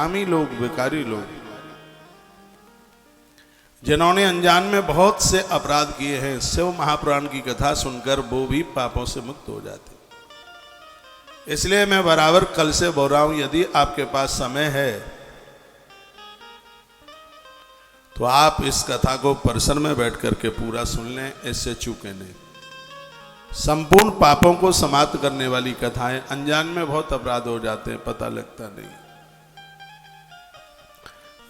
आमी लोग, बेकारी लोग, जिन्होंने अनजान में बहुत से अपराध किए हैं, शिव महापुराण की कथा सुनकर वो भी पापों से मुक्त हो जाते। इसलिए मैं बराबर कल से बोल रहा हूं, यदि आपके पास समय है तो आप इस कथा को परिसर में बैठ करके पूरा सुन लें, इससे चूके नहीं। संपूर्ण पापों को समाप्त करने वाली कथाएं। अनजान में बहुत अपराध हो जाते हैं, पता लगता नहीं।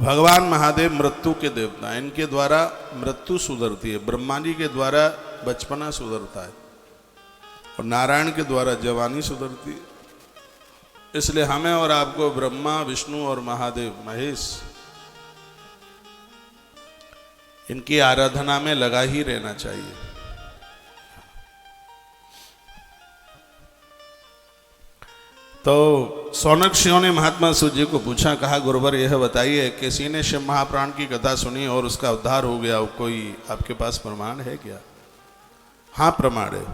भगवान महादेव मृत्यु के देवता, इनके द्वारा मृत्यु सुधरती है। ब्रह्मा जी के द्वारा बचपना सुधरता है और नारायण के द्वारा जवानी सुधरती है। इसलिए हमें और आपको ब्रह्मा, विष्णु और महादेव महेश, इनकी आराधना में लगा ही रहना चाहिए। तो सौनकादियों ने महात्मा सूत जी को पूछा, कहा गुरुवर यह बताइए, किसी ने शिव महापुराण की कथा सुनी और उसका उद्धार हो गया, कोई आपके पास प्रमाण है क्या? हाँ प्रमाण है।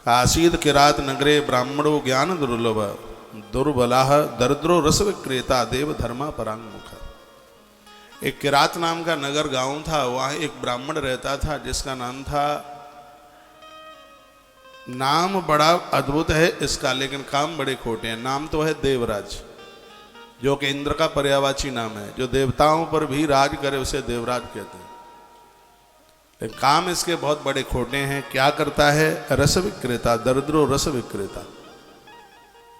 आसीद किरात नगरे ब्राह्मणो ज्ञान दुर्लभ दुर्बलाह दरिद्रो रस विक्रेता देव धर्मा परांग मुखा। एक किरात नाम का नगर गांव था, वहां एक ब्राह्मण रहता था जिसका नाम था, नाम बड़ा अद्भुत है इसका लेकिन काम बड़े खोटे हैं। नाम तो है देवराज, जो कि इंद्र का पर्यायवाची नाम है। जो देवताओं पर भी राज करे उसे देवराज कहते हैं, लेकिन काम इसके बहुत बड़े खोटे हैं। क्या करता है? रस विक्रेता, दरिद्रो रस विक्रेता,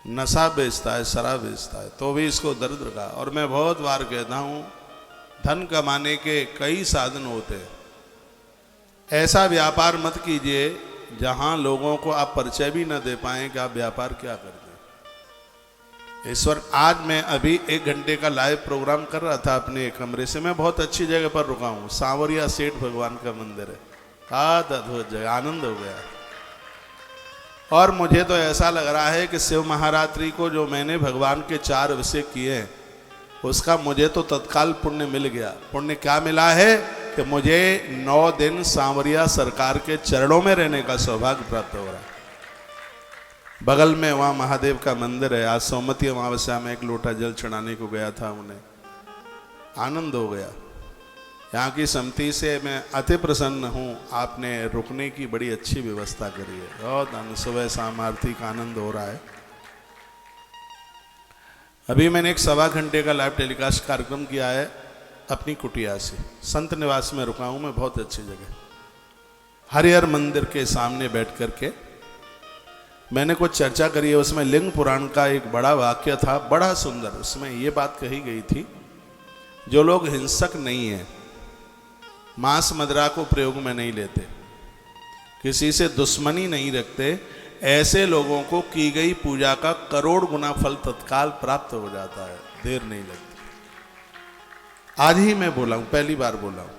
नशा बेचता है, शराब बेचता है, तो भी इसको दरिद्र का। और मैं बहुत बार कहता हूं, धन कमाने के कई साधन होते हैं। ऐसा व्यापार मत कीजिए जहां लोगों को आप परिचय भी न दे पाए कि आप व्यापार क्या करते। ईश्वर, आज मैं अभी 1 घंटे का लाइव प्रोग्राम कर रहा था अपने कमरे से। मैं बहुत अच्छी जगह पर रुका हूं, सांवरिया सेठ भगवान का मंदिर है। अद्भुत जगह, आनंद हो गया। और मुझे तो ऐसा लग रहा है कि शिव महारात्रि को जो मैंने भगवान के 4 अभिषेक किए हैं, उसका मुझे तो तत्काल पुण्य मिल गया। पुण्य क्या मिला है कि मुझे 9 दिन सांवरिया सरकार के चरणों में रहने का सौभाग्य प्राप्त हो रहा है। बगल में वहाँ महादेव का मंदिर है। आज सोमवती अमावस्या में 1 लोटा जल चढ़ाने को गया था, उन्हें आनंद हो गया। यहाँ की समिति से मैं अति प्रसन्न हूँ। आपने रुकने की बड़ी अच्छी व्यवस्था करी है, बहुत आनंद। सुबह शाम आरती का आनंद हो रहा है। अभी मैंने 1 घंटे का लाइव टेलीकास्ट कार्यक्रम किया है अपनी कुटिया से। संत निवास में रुका हूं मैं, बहुत अच्छी जगह, हरिहर मंदिर के सामने बैठ करके मैंने कुछ चर्चा करी है। उसमें लिंग पुराण का एक बड़ा वाक्य था, बड़ा सुंदर। उसमें ये बात कही गई थी, जो लोग हिंसक नहीं है, मांस मदिरा को प्रयोग में नहीं लेते, किसी से दुश्मनी नहीं रखते, ऐसे लोगों को की गई पूजा का करोड़ गुना फल तत्काल प्राप्त हो जाता है, देर नहीं लगती। आज ही मैं बोला हूं, पहली बार बोला हूं।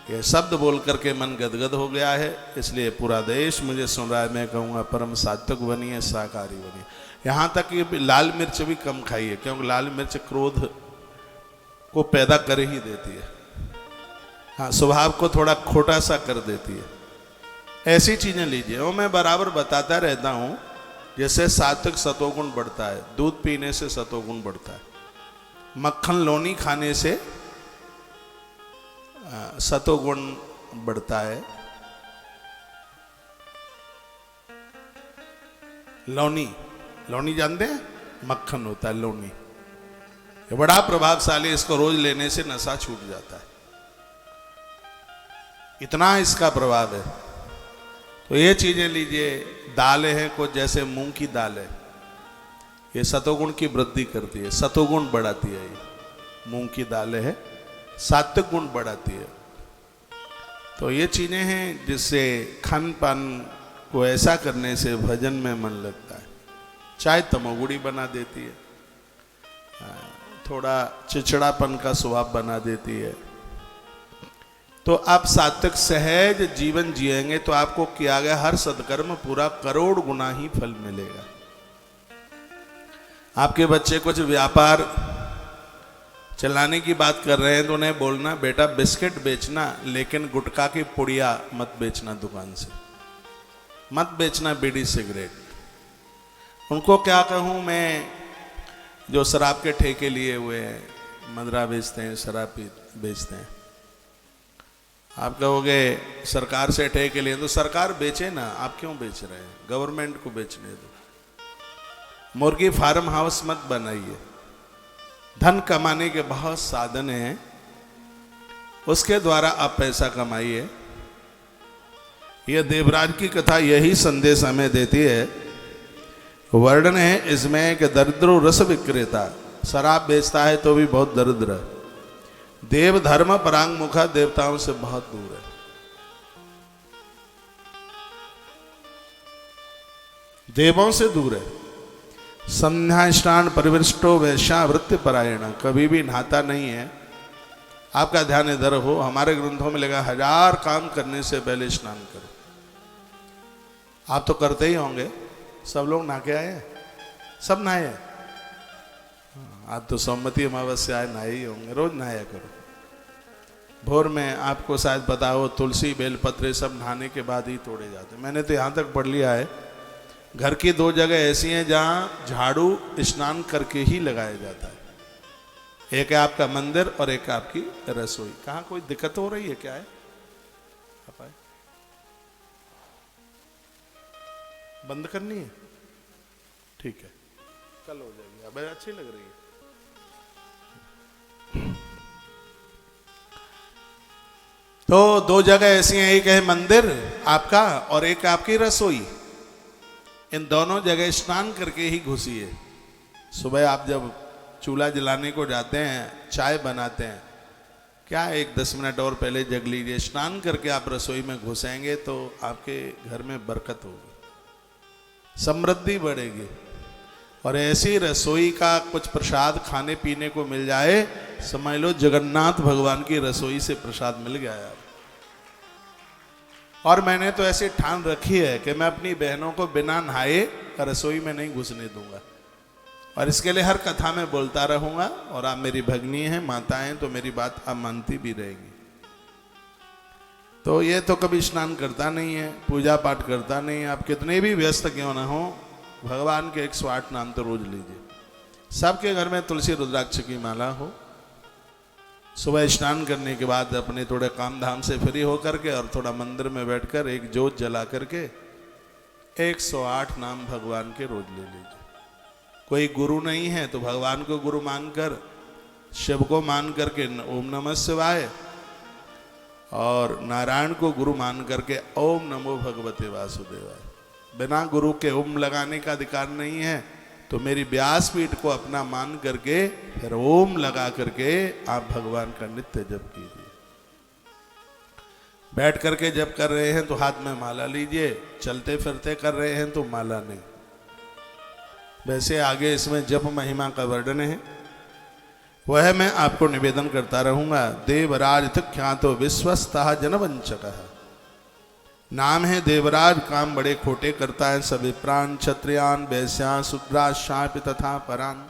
यह शब्द बोल करके मन गदगद हो गया है, इसलिए पूरा देश मुझे सुन रहा है। मैं कहूँगा परम सात्विक बनिए, शाकाहारी बनिए। यहाँ तक कि लाल मिर्च भी कम खाइए, क्योंकि लाल मिर्च क्रोध को पैदा कर ही देती है। हाँ, स्वभाव को थोड़ा खोटा सा कर देती है। ऐसी चीजें लीजिए। और मैं बराबर बताता रहता हूं, जैसे सात्विक सतोगुण बढ़ता है, दूध पीने से सतोगुण बढ़ता है, मक्खन लोनी खाने से सतोगुण बढ़ता है। लोनी, लोनी जानते हैं? मक्खन होता है लोनी, ये बड़ा प्रभावशाली। इसको रोज लेने से नशा छूट जाता है, इतना इसका प्रभाव है। तो ये चीजें लीजिए। दालें हैं कुछ, जैसे मूंग की दाल है, ये सतोगुण की वृद्धि करती है, सतोगुण बढ़ाती है। ये मूंग की दालें है, सात्विक गुण बढ़ाती है। तो ये चीजें हैं जिससे खान पान को ऐसा करने से भजन में मन लगता है। चाय तमोगुणी बना देती है, थोड़ा चिड़चिड़ापन का स्वभाव बना देती है। तो आप सात्विक सहज जीवन जिएंगे तो आपको किया गया हर सदकर्म पूरा करोड़ गुना ही फल मिलेगा। आपके बच्चे कुछ व्यापार चलाने की बात कर रहे हैं तो उन्हें बोलना, बेटा बिस्किट बेचना, लेकिन गुटखा की पुड़िया मत बेचना दुकान से, मत बेचना बीड़ी सिगरेट। उनको क्या कहूं मैं, जो शराब के ठेके लिए हुए हैं, मदरा बेचते हैं, शराब बेचते हैं। आप कहोगे सरकार से ठेके लिए, तो सरकार बेचे ना, आप क्यों बेच रहे हैं? गवर्नमेंट को बेचने दो। मुर्गी फार्म हाउस मत बनाइए। धन कमाने के बहुत साधन हैं, उसके द्वारा आप पैसा कमाइए। यह देवराज की कथा यही संदेश हमें देती है। वर्णन है इसमें कि दरिद्र रस विक्रेता, शराब बेचता है तो भी बहुत दरिद्र है। देव धर्म परांग मुखा, देवताओं से बहुत दूर है। देवों से दूर है। संध्या स्नान परिवृष्टो वैश्यावृत्ति परायण, कभी भी नहाता नहीं है। आपका ध्यान इधर हो, हमारे ग्रंथों में लिखा 1000 काम करने से पहले स्नान करो। आप तो करते ही होंगे, सब लोग नहा के आए हैं, सब नहाए हैं। आप तो सोमवती अमावस्या आए नहाए ही होंगे, रोज नहाया करो। भोर में आपको शायद पता हो, तुलसी बेलपत्र सब नहाने के बाद ही तोड़े जाते। मैंने तो यहाँ तक पढ़ लिया है, घर की 2 जगह ऐसी हैं जहाँ झाड़ू स्नान करके ही लगाया जाता है। एक है आपका मंदिर और एक है आपकी रसोई। कहाँ कोई दिक्कत हो रही है? क्या है? आप आए? बंद करनी है? ठीक है, कल हो जाएगी। अब अच्छी लग रही है। तो 2 जगह ऐसी हैं, एक है मंदिर आपका और एक आपकी रसोई। इन दोनों जगह स्नान करके ही घुसिए। सुबह आप जब चूल्हा जलाने को जाते हैं, चाय बनाते हैं, क्या 1-10 मिनट और पहले जग लीजिए। स्नान करके आप रसोई में घुसेंगे तो आपके घर में बरकत होगी, समृद्धि बढ़ेगी। और ऐसी रसोई का कुछ प्रसाद खाने पीने को मिल जाए, समझ लो जगन्नाथ भगवान की रसोई से प्रसाद मिल गया यार। और मैंने तो ऐसे ठान रखी है कि मैं अपनी बहनों को बिना नहाए रसोई में नहीं घुसने दूंगा। और इसके लिए हर कथा में बोलता रहूंगा। और आप मेरी भगनी हैं, माताएं, तो मेरी बात आप मानती भी रहेंगी। तो ये तो कभी स्नान करता नहीं है, पूजा पाठ करता नहीं है। आप कितने भी व्यस्त क्यों ना हो, भगवान के 108 नाम तो रोज लीजिए। सबके घर में तुलसी रुद्राक्ष की माला हो। सुबह स्नान करने के बाद अपने थोड़े काम धाम से फ्री होकर के और थोड़ा मंदिर में बैठकर एक जोत जला करके 108 नाम भगवान के रोज ले लीजिए। कोई गुरु नहीं है तो भगवान को गुरु मानकर, शिव को मान करके ओम नमः शिवाय, और नारायण को गुरु मान करके ओम नमो भगवते वासुदेवाय। बिना गुरु के ओम लगाने का अधिकार नहीं है। तो मेरी व्यासपीठ को अपना मान करके फिर ओम लगा करके आप भगवान का नित्य जप कीजिए। बैठ करके जप कर रहे हैं तो हाथ में माला लीजिए, चलते फिरते कर रहे हैं तो माला नहीं। वैसे आगे इसमें जप महिमा का वर्णन है, वह मैं आपको निवेदन करता रहूंगा। देवराज ख्यातो विश्वस्तः जनवंचकः, नाम है देवराज, काम बड़े खोटे करता है। सभी प्राण क्षत्रियान वैश्यान शूद्रा शापि तथा परान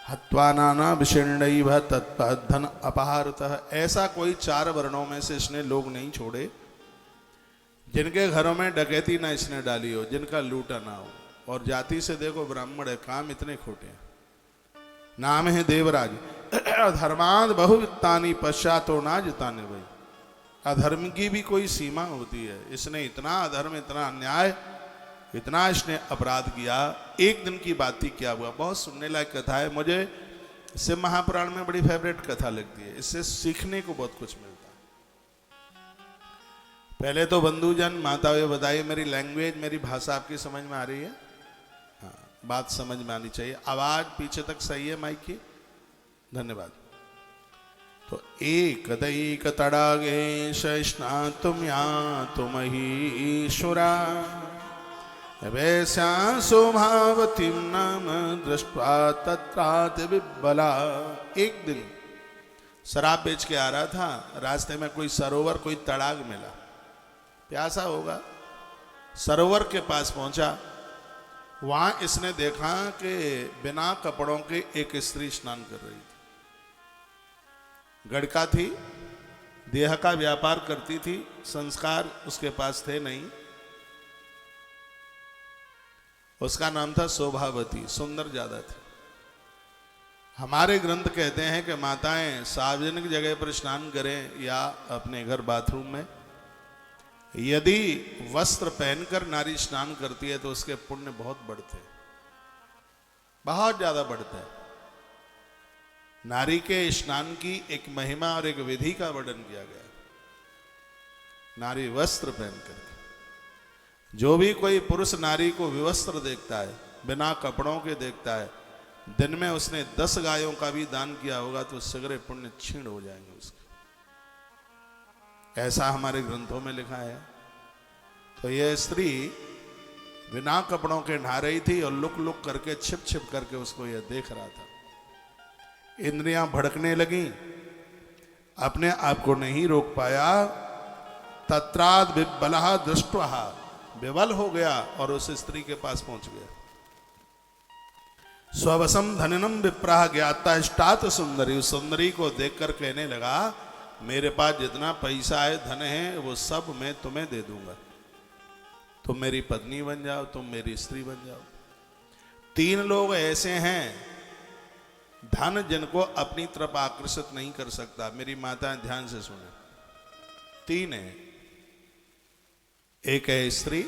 हत्वा नाना विषण्णैव तत्पधन अपहारतः। ऐसा कोई 4 वर्णों में से इसने लोग नहीं छोड़े जिनके घरों में डकैती ना इसने डाली हो, जिनका लूटा ना हो। और जाति से देखो ब्राह्मण है, काम इतने खोटे हैं। नाम है देवराज। धर्माद बहुवित्तानि पश्चातो ना जिताने भाई। अधर्म की भी कोई सीमा होती है। इसने इतना अधर्म, इतना अन्याय, इतना इसने अपराध किया। एक दिन की बात थी, क्या हुआ, बहुत सुनने लायक कथा है। मुझे शिव महापुराण में बड़ी फेवरेट कथा लगती है। इससे सीखने को बहुत कुछ मिलता है। पहले तो बंधुजन माता ये बताइए, मेरी लैंग्वेज, मेरी भाषा आपकी समझ में आ रही है? हाँ, बात समझ में आनी चाहिए। आवाज पीछे तक सही है माइक की? धन्यवाद। तो एक दैक तड़ागे स्नातुम यातुम ईश्वरा वैस्या स्वभावतीं नाम दृष्ट्वा तत्रात विब्बला। एक दिन शराब बेच के आ रहा था, रास्ते में कोई सरोवर, कोई तड़ाग मिला, प्यासा होगा। सरोवर के पास पहुंचा, वहां इसने देखा कि बिना कपड़ों के एक स्त्री स्नान कर रही थी। गड़का थी, देह का व्यापार करती थी, संस्कार उसके पास थे नहीं। उसका नाम था शोभावती, सुंदर ज्यादा थी। हमारे ग्रंथ कहते हैं कि माताएं सार्वजनिक जगह पर स्नान करें या अपने घर बाथरूम में, यदि वस्त्र पहनकर नारी स्नान करती है तो उसके पुण्य बहुत बढ़ते हैं, बहुत ज्यादा बढ़ते हैं। नारी के स्नान की एक महिमा और एक विधि का वर्णन किया गया। नारी वस्त्र पहन करके, जो भी कोई पुरुष नारी को विवस्त्र देखता है, बिना कपड़ों के देखता है, दिन में उसने 10 गायों का भी दान किया होगा तो सगरे पुण्य क्षीण हो जाएंगे उसके। ऐसा हमारे ग्रंथों में लिखा है। तो यह स्त्री बिना कपड़ों के नहा रही थी और लुक लुक करके छिप छिप करके उसको यह देख रहा था। इंद्रियां भड़कने लगी, अपने आप को नहीं रोक पाया। तत्राद विबलहा दृष्टवा, विवल हो गया और उस स्त्री के पास पहुंच गया। स्ववसम धननम विप्राह ज्ञाता इष्टात सुंदरी, उस सुंदरी को देखकर कहने लगा, मेरे पास जितना पैसा है, धन है, वो सब मैं तुम्हें दे दूंगा, तुम मेरी पत्नी बन जाओ, तुम मेरी स्त्री बन जाओ। 3 लोग ऐसे हैं, धन जिनको अपनी तरफ आकर्षित नहीं कर सकता। मेरी माता ध्यान से सुने, 3 है। एक है स्त्री,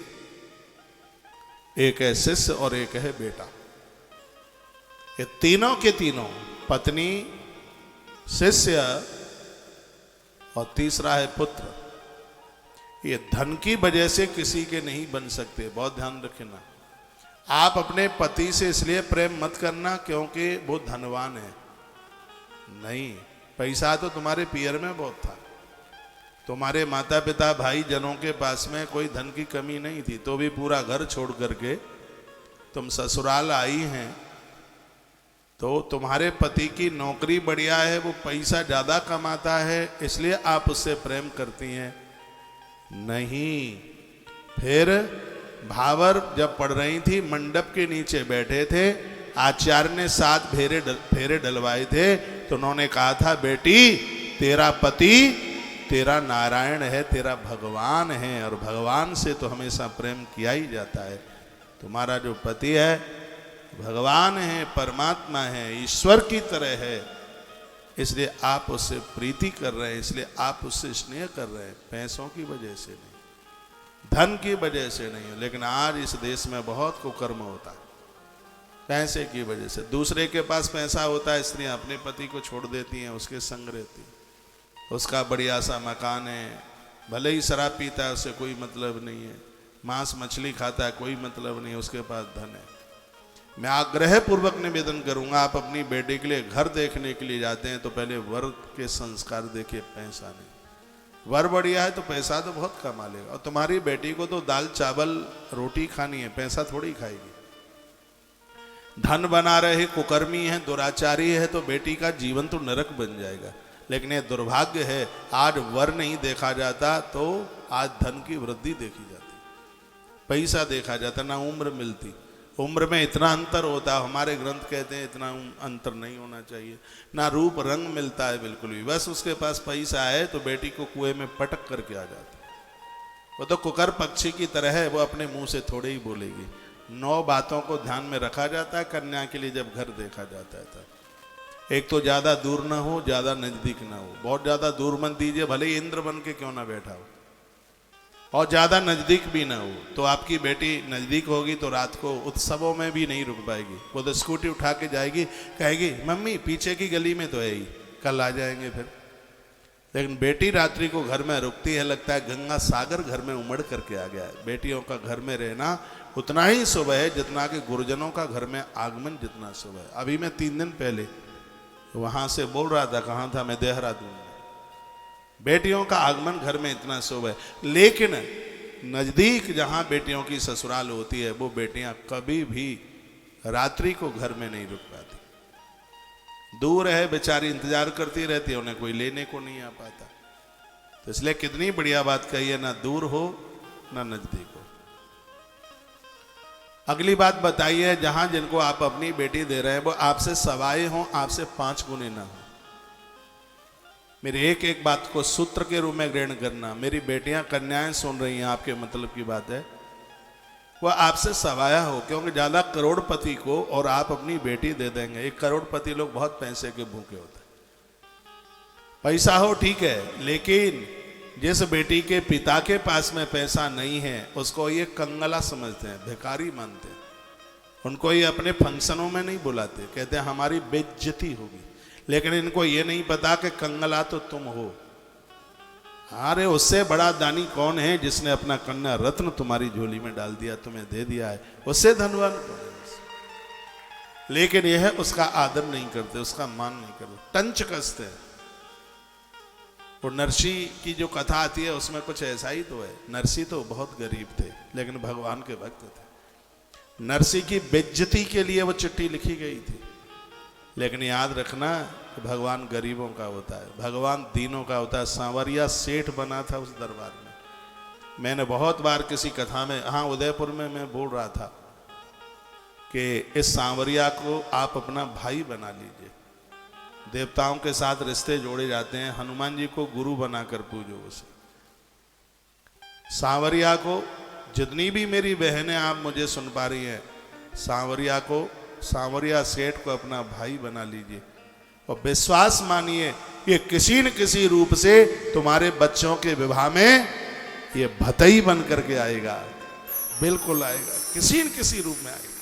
एक है शिष्य और एक है बेटा। ये तीनों के तीनों, पत्नी, शिष्य और तीसरा है पुत्र, ये धन की वजह से किसी के नहीं बन सकते। बहुत ध्यान रखना। आप अपने पति से इसलिए प्रेम मत करना क्योंकि वो धनवान है, नहीं, पैसा तो तुम्हारे पियर में बहुत था, तुम्हारे माता पिता भाई जनों के पास में कोई धन की कमी नहीं थी, तो भी पूरा घर छोड़ करके तुम ससुराल आई हैं। तो तुम्हारे पति की नौकरी बढ़िया है, वो पैसा ज्यादा कमाता है, इसलिए आप उससे प्रेम करती हैं, नहीं। फिर भावर जब पढ़ रही थी, मंडप के नीचे बैठे थे, आचार्य ने 7 फेरे डलवाए थे, तो उन्होंने कहा था, बेटी तेरा पति तेरा नारायण है, तेरा भगवान है, और भगवान से तो हमेशा प्रेम किया ही जाता है। तुम्हारा जो पति है भगवान है, परमात्मा है, ईश्वर की तरह है, इसलिए आप उससे प्रीति कर रहे हैं, इसलिए आप उससे स्नेह कर रहे हैं, पैसों की वजह से नहीं, धन की वजह से नहीं। लेकिन आज इस देश में बहुत कुकर्म होता है, पैसे की वजह से। दूसरे के पास पैसा होता है, स्त्रियां अपने पति को छोड़ देती हैं, उसके संग रहती हैं, उसका बढ़िया सा मकान है, भले ही शराब पीता है, उससे कोई मतलब नहीं है, मांस मछली खाता है, कोई मतलब नहीं, उसके पास धन है। मैं आग्रह पूर्वक निवेदन करूंगा, आप अपनी बेटी के लिए घर देखने के लिए जाते हैं तो पहले वर के संस्कार देखिए, पैसा नहीं। वर बढ़िया है तो पैसा तो बहुत कमा लेगा, और तुम्हारी बेटी को तो दाल चावल रोटी खानी है, पैसा थोड़ी खाएगी। धन बना रहे, कुकर्मी है, दुराचारी है, तो बेटी का जीवन तो नरक बन जाएगा। लेकिन ये दुर्भाग्य है, आज वर नहीं देखा जाता तो आज धन की वृद्धि देखी जाती, पैसा देखा जाता, ना उम्र मिलती। उम्र में इतना अंतर होता है, हमारे ग्रंथ कहते हैं इतना अंतर नहीं होना चाहिए। ना रूप रंग मिलता है बिल्कुल भी, बस उसके पास पैसा है तो बेटी को कुएं में पटक करके आ जाता है। वो तो कुकर पक्षी की तरह है, वो अपने मुंह से थोड़े ही बोलेगी। 9 बातों को ध्यान में रखा जाता है कन्या के लिए जब घर देखा जाता है तब। एक तो ज्यादा दूर ना हो, ज्यादा नजदीक ना हो। बहुत ज्यादा दूर मत दीजिए, भले ही इंद्र बन के क्यों ना बैठा हो, और ज्यादा नजदीक भी ना हो। तो आपकी बेटी नजदीक होगी तो रात को उत्सवों में भी नहीं रुक पाएगी, वो तो स्कूटी उठा के जाएगी, कहेगी मम्मी पीछे की गली में तो है ही, कल आ जाएंगे फिर। लेकिन बेटी रात्रि को घर में रुकती है, लगता है गंगा सागर घर में उमड़ करके आ गया है। बेटियों का घर में रहना उतना ही शुभ है जितना कि गुरुजनों का घर में आगमन जितना शुभ है। अभी मैं 3 दिन पहले वहां से बोल रहा था, कहाँ था मैं, देहरादून में। बेटियों का आगमन घर में इतना शुभ है, लेकिन नजदीक जहां बेटियों की ससुराल होती है वो बेटियां कभी भी रात्रि को घर में नहीं रुक पाती। दूर है, बेचारी इंतजार करती रहती है, उन्हें कोई लेने को नहीं आ पाता। तो इसलिए कितनी बढ़िया बात कही है, ना दूर हो ना नजदीक हो। अगली बात बताइए, जहां जिनको आप अपनी बेटी दे रहे हैं वो आपसे सवाए हों, आपसे 5 गुने ना हो। मेरी एक एक बात को सूत्र के रूप में ग्रहण करना। मेरी बेटियां कन्याएं सुन रही हैं, आपके मतलब की बात है। वह आपसे सवाया हो, क्योंकि ज्यादा करोड़पति को और आप अपनी बेटी दे देंगे। एक करोड़पति लोग बहुत पैसे के भूखे होते हैं। पैसा हो ठीक है, लेकिन जिस बेटी के पिता के पास में पैसा नहीं है उसको ये कंगला समझते हैं, भिखारी मानते हैं। उनको ये अपने फंक्शनों में नहीं बुलाते, कहते हैं हमारी बेइज्जती होगी। लेकिन इनको ये नहीं पता कि कंगला तो तुम हो। अरे उससे बड़ा दानी कौन है जिसने अपना कन्या रत्न तुम्हारी झोली में डाल दिया, तुम्हें दे दिया है, उससे धनवान कौन है। लेकिन यह उसका आदर नहीं करते, उसका मान नहीं करते, टंच कसते हैं। और नरसी की जो कथा आती है उसमें कुछ ऐसा ही तो है। नरसी तो बहुत गरीब थे लेकिन भगवान के भक्त थे। नरसी की बेइज्जती के लिए वो चिट्ठी लिखी गई थी। लेकिन याद रखना कि भगवान गरीबों का होता है, भगवान दीनों का होता है। सांवरिया सेठ बना था उस दरबार में। मैंने बहुत बार किसी कथा में, हाँ उदयपुर में मैं बोल रहा था कि इस सांवरिया को आप अपना भाई बना लीजिए। देवताओं के साथ रिश्ते जोड़े जाते हैं, हनुमान जी को गुरु बनाकर पूजो उसे। सांवरिया को, जितनी भी मेरी बहनें आप मुझे सुन पा रही हैं, सांवरिया को, सांवरिया सेठ को अपना भाई बना लीजिए और विश्वास मानिए ये किसी न किसी रूप से तुम्हारे बच्चों के विवाह में ये भतई बन करके आएगा, बिल्कुल आएगा, किसी न किसी रूप में आएगा।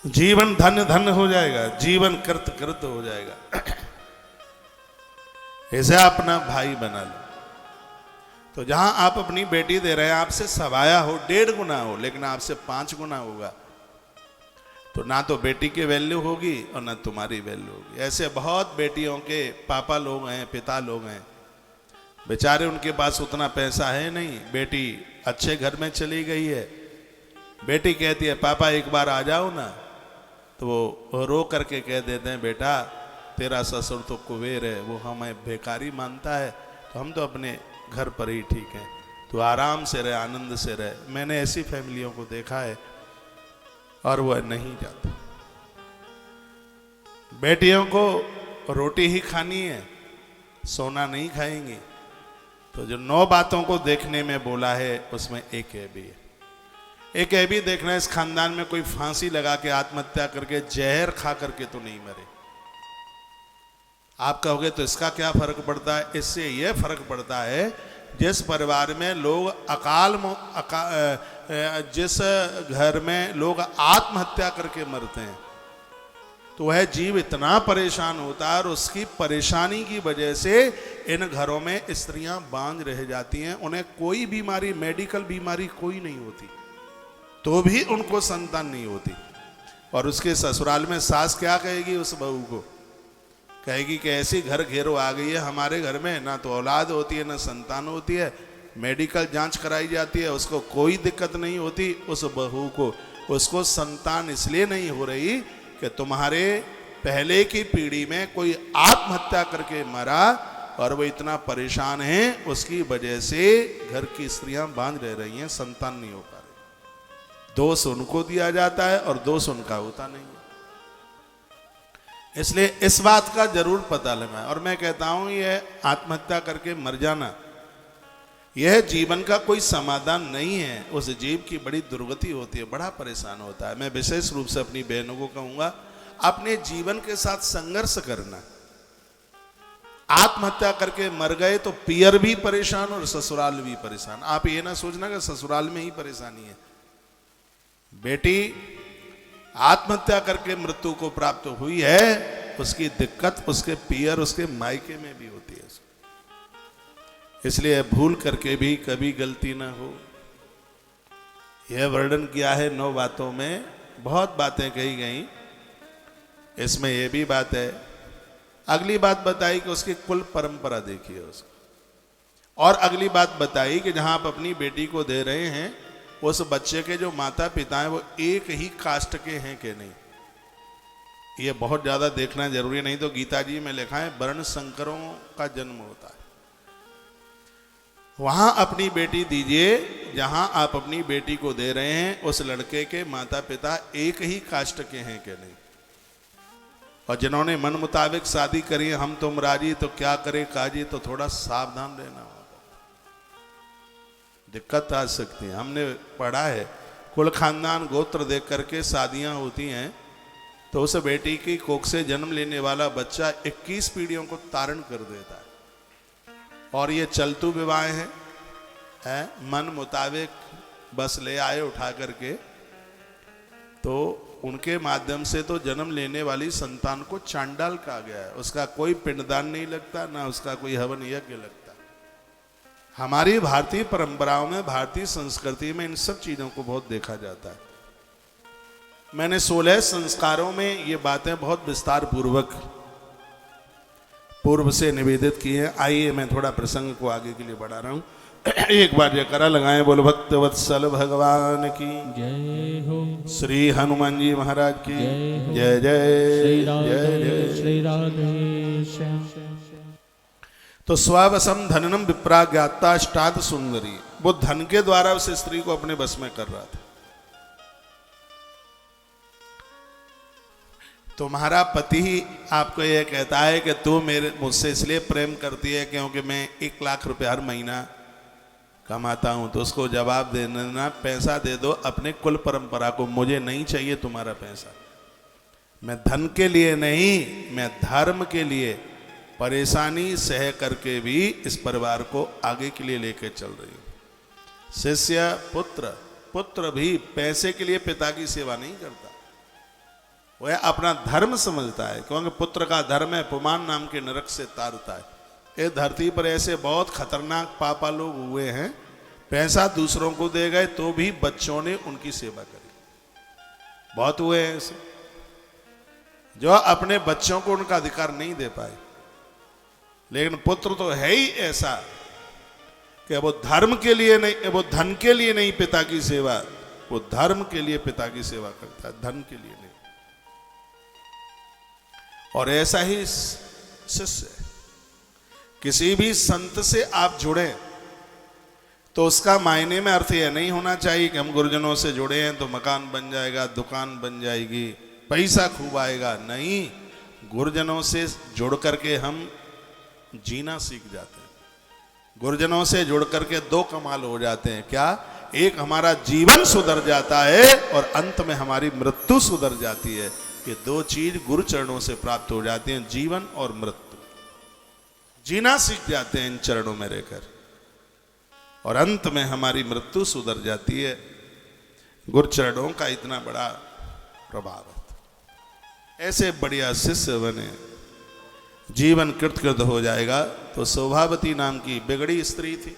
जीवन धन्य धन्य हो जाएगा, जीवन कृत कृत हो जाएगा। ऐसे अपना भाई बना लो। तो जहां आप अपनी बेटी दे रहे हैं, आपसे सवाया हो, 1.5 गुना हो, लेकिन आपसे 5 गुना होगा, तो ना तो बेटी की वैल्यू होगी और ना तुम्हारी वैल्यू होगी। ऐसे बहुत बेटियों के पापा लोग हैं, पिता लोग हैं, बेचारे उनके पास उतना पैसा है नहीं। बेटी अच्छे घर में चली गई है, बेटी कहती है पापा एक बार आ जाओ ना, तो वो रो करके कह देते हैं बेटा तेरा ससुर तो कुबेर है, वो हमें बेकारी मानता है, तो हम तो अपने घर पर ही ठीक है, तो आराम से रहे, आनंद से रहे। मैंने ऐसी फैमिलियों को देखा है और वह नहीं जाता। बेटियों को रोटी ही खानी है, सोना नहीं खाएंगी। तो जो 9 बातों को देखने में बोला है उसमें एक है भी है। एक है भी देखना है, इस खानदान में कोई फांसी लगा के आत्महत्या करके जहर खा करके तो नहीं मरे। आप कहोगे तो इसका क्या फर्क पड़ता है? इससे यह फर्क पड़ता है जिस परिवार में लोग जिस घर में लोग आत्महत्या करके मरते हैं, तो वह जीव इतना परेशान होता है और उसकी परेशानी की वजह से इन घरों में स्त्रियां बांझ रह जाती हैं। उन्हें कोई बीमारी, मेडिकल बीमारी कोई नहीं होती, तो भी उनको संतान नहीं होती। और उसके ससुराल में सास क्या कहेगी उस बहू को? कहेगी कि ऐसी घर घेरो आ गई है हमारे घर में, ना तो औलाद होती है ना संतान होती है, मेडिकल जांच कराई जाती है, उसको कोई दिक्कत नहीं होती। उस बहू को, उसको संतान इसलिए नहीं हो रही कि तुम्हारे पहले की पीढ़ी में कोई आत्महत्या करके मरा और वो इतना परेशान है, उसकी वजह से घर की स्त्रियां बांझ रह रही हैं, संतान नहीं हो पा रही। दोष उनको दिया जाता है और दोष उनका होता नहीं है। इसलिए इस बात का जरूर पता लगाएं। और मैं कहता हूं यह आत्महत्या करके मर जाना, यह जीवन का कोई समाधान नहीं है। उस जीव की बड़ी दुर्गति होती है, बड़ा परेशान होता है। मैं विशेष रूप से अपनी बहनों को कहूंगा, अपने जीवन के साथ संघर्ष करना। आत्महत्या करके मर गए तो पियर भी परेशान और ससुराल भी परेशान। आप ये ना सोचना कि ससुराल में ही परेशानी है। बेटी आत्महत्या करके मृत्यु को प्राप्त हुई है, उसकी दिक्कत उसके पियर, उसके मायके में भी होती है। इसलिए भूल करके भी कभी गलती ना हो। यह वर्णन किया है 9 बातों में, बहुत बातें कही गई, इसमें यह भी बात है। अगली बात बताई कि उसकी कुल परंपरा देखिए उसको। और अगली बात बताई कि जहां आप अपनी बेटी को दे रहे हैं, उस बच्चे के जो माता पिता हैं वो एक ही कास्ट के हैं कि नहीं, ये बहुत ज्यादा देखना जरूरी। नहीं तो गीता जी में लिखा है वर्ण संकरों का जन्म होता है। वहां अपनी बेटी दीजिए जहां आप अपनी बेटी को दे रहे हैं, उस लड़के के माता पिता एक ही कास्ट के हैं कि नहीं। और जिन्होंने मन मुताबिक शादी करी, हम तुम राजी तो क्या करे काजी, तो थोड़ा सावधान रहना होगा। दिक्कत आ सकती है। हमने पढ़ा है कुल खानदान गोत्र देख करके शादियां होती हैं तो उस बेटी की कोख से जन्म लेने वाला बच्चा 21 पीढ़ियों को तारण कर देता है। और ये चलतू विवाह है मन मुताबिक बस ले आए उठा करके, तो उनके माध्यम से तो जन्म लेने वाली संतान को चांडाल कहा गया है। उसका कोई पिंडदान नहीं लगता, ना उसका कोई हवन यज्ञ लगता। हमारी भारतीय परंपराओं में, भारतीय संस्कृति में इन सब चीजों को बहुत देखा जाता है। मैंने 16 संस्कारों में ये बातें बहुत विस्तार पूर्वक पूर्व से निवेदित की हैं। आइए मैं थोड़ा प्रसंग को आगे के लिए बढ़ा रहा हूं। एक बार जयकारा लगाएं, बोलो भक्त वत्सल भगवान की जय हो। श्री हनुमान जी महाराज की जय जय श्री राधे श्याम। तो स्ववसम धननम विप्रा ज्ञाता अष्टाद सुंदरी, वो धन के द्वारा उस स्त्री को अपने बस में कर रहा था। तुम्हारा पति ही आपको यह कहता है कि तू मुझसे इसलिए प्रेम करती है क्योंकि मैं 1 लाख रुपए हर महीना कमाता हूं, तो उसको जवाब दे देना, पैसा दे दो अपने कुल परंपरा को, मुझे नहीं चाहिए तुम्हारा पैसा। मैं धन के लिए नहीं, मैं धर्म के लिए परेशानी सह करके भी इस परिवार को आगे के लिए लेकर चल रही हूं। शिष्य पुत्र भी पैसे के लिए पिता की सेवा नहीं करता, वह अपना धर्म समझता है, क्योंकि पुत्र का धर्म है पुमान नाम के नरक से तारता है। ये धरती पर ऐसे बहुत खतरनाक पापा लोग हुए हैं, पैसा दूसरों को दे गए तो भी बच्चों ने उनकी सेवा करी। बहुत हुए हैं ऐसे जो अपने बच्चों को उनका अधिकार नहीं दे पाए। लेकिन पुत्र तो है ही ऐसा कि वो धर्म के लिए नहीं, वो धन के लिए नहीं पिता की सेवा, वो धर्म के लिए पिता की सेवा करता है, धन के लिए नहीं। और ऐसा ही शिष्य, किसी भी संत से आप जुड़े तो उसका मायने में अर्थ यह नहीं होना चाहिए कि हम गुरुजनों से जुड़े हैं तो मकान बन जाएगा, दुकान बन जाएगी, पैसा खूब आएगा। नहीं, गुरुजनों से जुड़ करके हम जीना सीख जाते हैं। गुरुजनों से जुड़ करके 2 कमाल हो जाते हैं। क्या? एक, हमारा जीवन सुधर जाता है और अंत में हमारी मृत्यु सुधर जाती है। ये 2 चीज गुरु चरणों से प्राप्त हो जाती हैं, जीवन और मृत्यु। जीना सीख जाते हैं इन चरणों में रहकर, और अंत में हमारी मृत्यु सुधर जाती है। गुरु चरणों का इतना बड़ा प्रभाव है। ऐसे बढ़िया शिष्य बने, जीवन कृतकृत हो जाएगा। तो शोभावती नाम की बिगड़ी स्त्री थी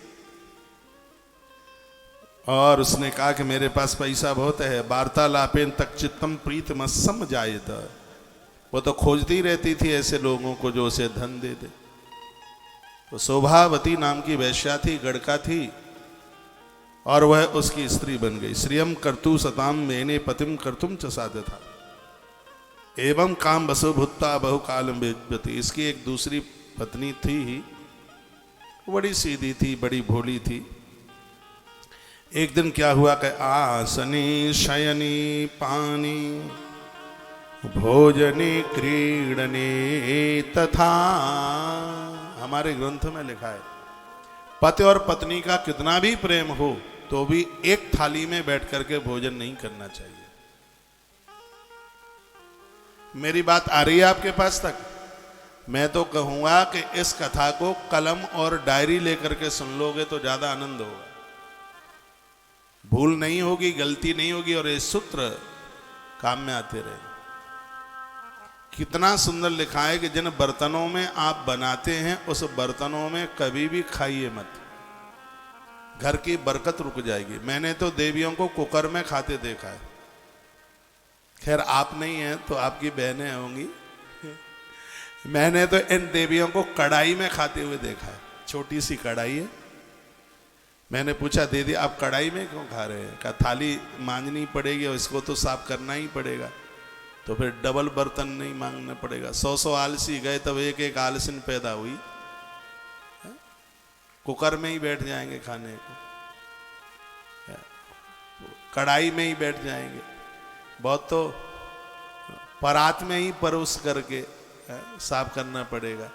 और उसने कहा कि मेरे पास पैसा बहुत है, वार्तालापेन तक चित्तम प्रीतम सम जायत। वो तो खोजती रहती थी ऐसे लोगों को जो उसे धन दे दे। तो शोभावती नाम की वैश्या थी, गड़का थी, और वह उसकी स्त्री बन गई। श्रियम कर्तु सताम मेने पतिम कर्तुम च साध्यथा एवं काम बसु भुत्ता बहुकालम विद्यति। इसकी एक दूसरी पत्नी थी ही, बड़ी सीधी थी, बड़ी भोली थी। एक दिन क्या हुआ कि आसनी शयनी पानी भोजनी क्रीडने तथा, हमारे ग्रंथ में लिखा है पति और पत्नी का कितना भी प्रेम हो तो भी एक थाली में बैठ करके भोजन नहीं करना चाहिए। मेरी बात आ रही है आपके पास तक? मैं तो कहूंगा कि इस कथा को कलम और डायरी लेकर के सुन लोगे तो ज्यादा आनंद होगा, भूल नहीं होगी, गलती नहीं होगी, और ये सूत्र काम में आते रहे। कितना सुंदर लिखा है कि जिन बर्तनों में आप बनाते हैं उस बर्तनों में कभी भी खाइए मत, घर की बरकत रुक जाएगी। मैंने तो देवियों को कुकर में खाते देखा है। खैर आप नहीं हैं तो आपकी बहनें होंगी। मैंने तो इन देवियों को कढ़ाई में खाते हुए देखा है। छोटी सी कढ़ाई है। मैंने पूछा दीदी आप कढ़ाई में क्यों खा रहे हैं? कहा थाली मांजनी पड़ेगी और इसको तो साफ करना ही पड़ेगा, तो फिर डबल बर्तन नहीं मांगना पड़ेगा। 100 आलसी गए तब एक एक आलसिन पैदा हुई। कुकर में ही बैठ जाएंगे खाने को, कढ़ाई में ही बैठ जाएंगे, बहुत तो परात में ही परोस करके साफ करना पड़ेगा।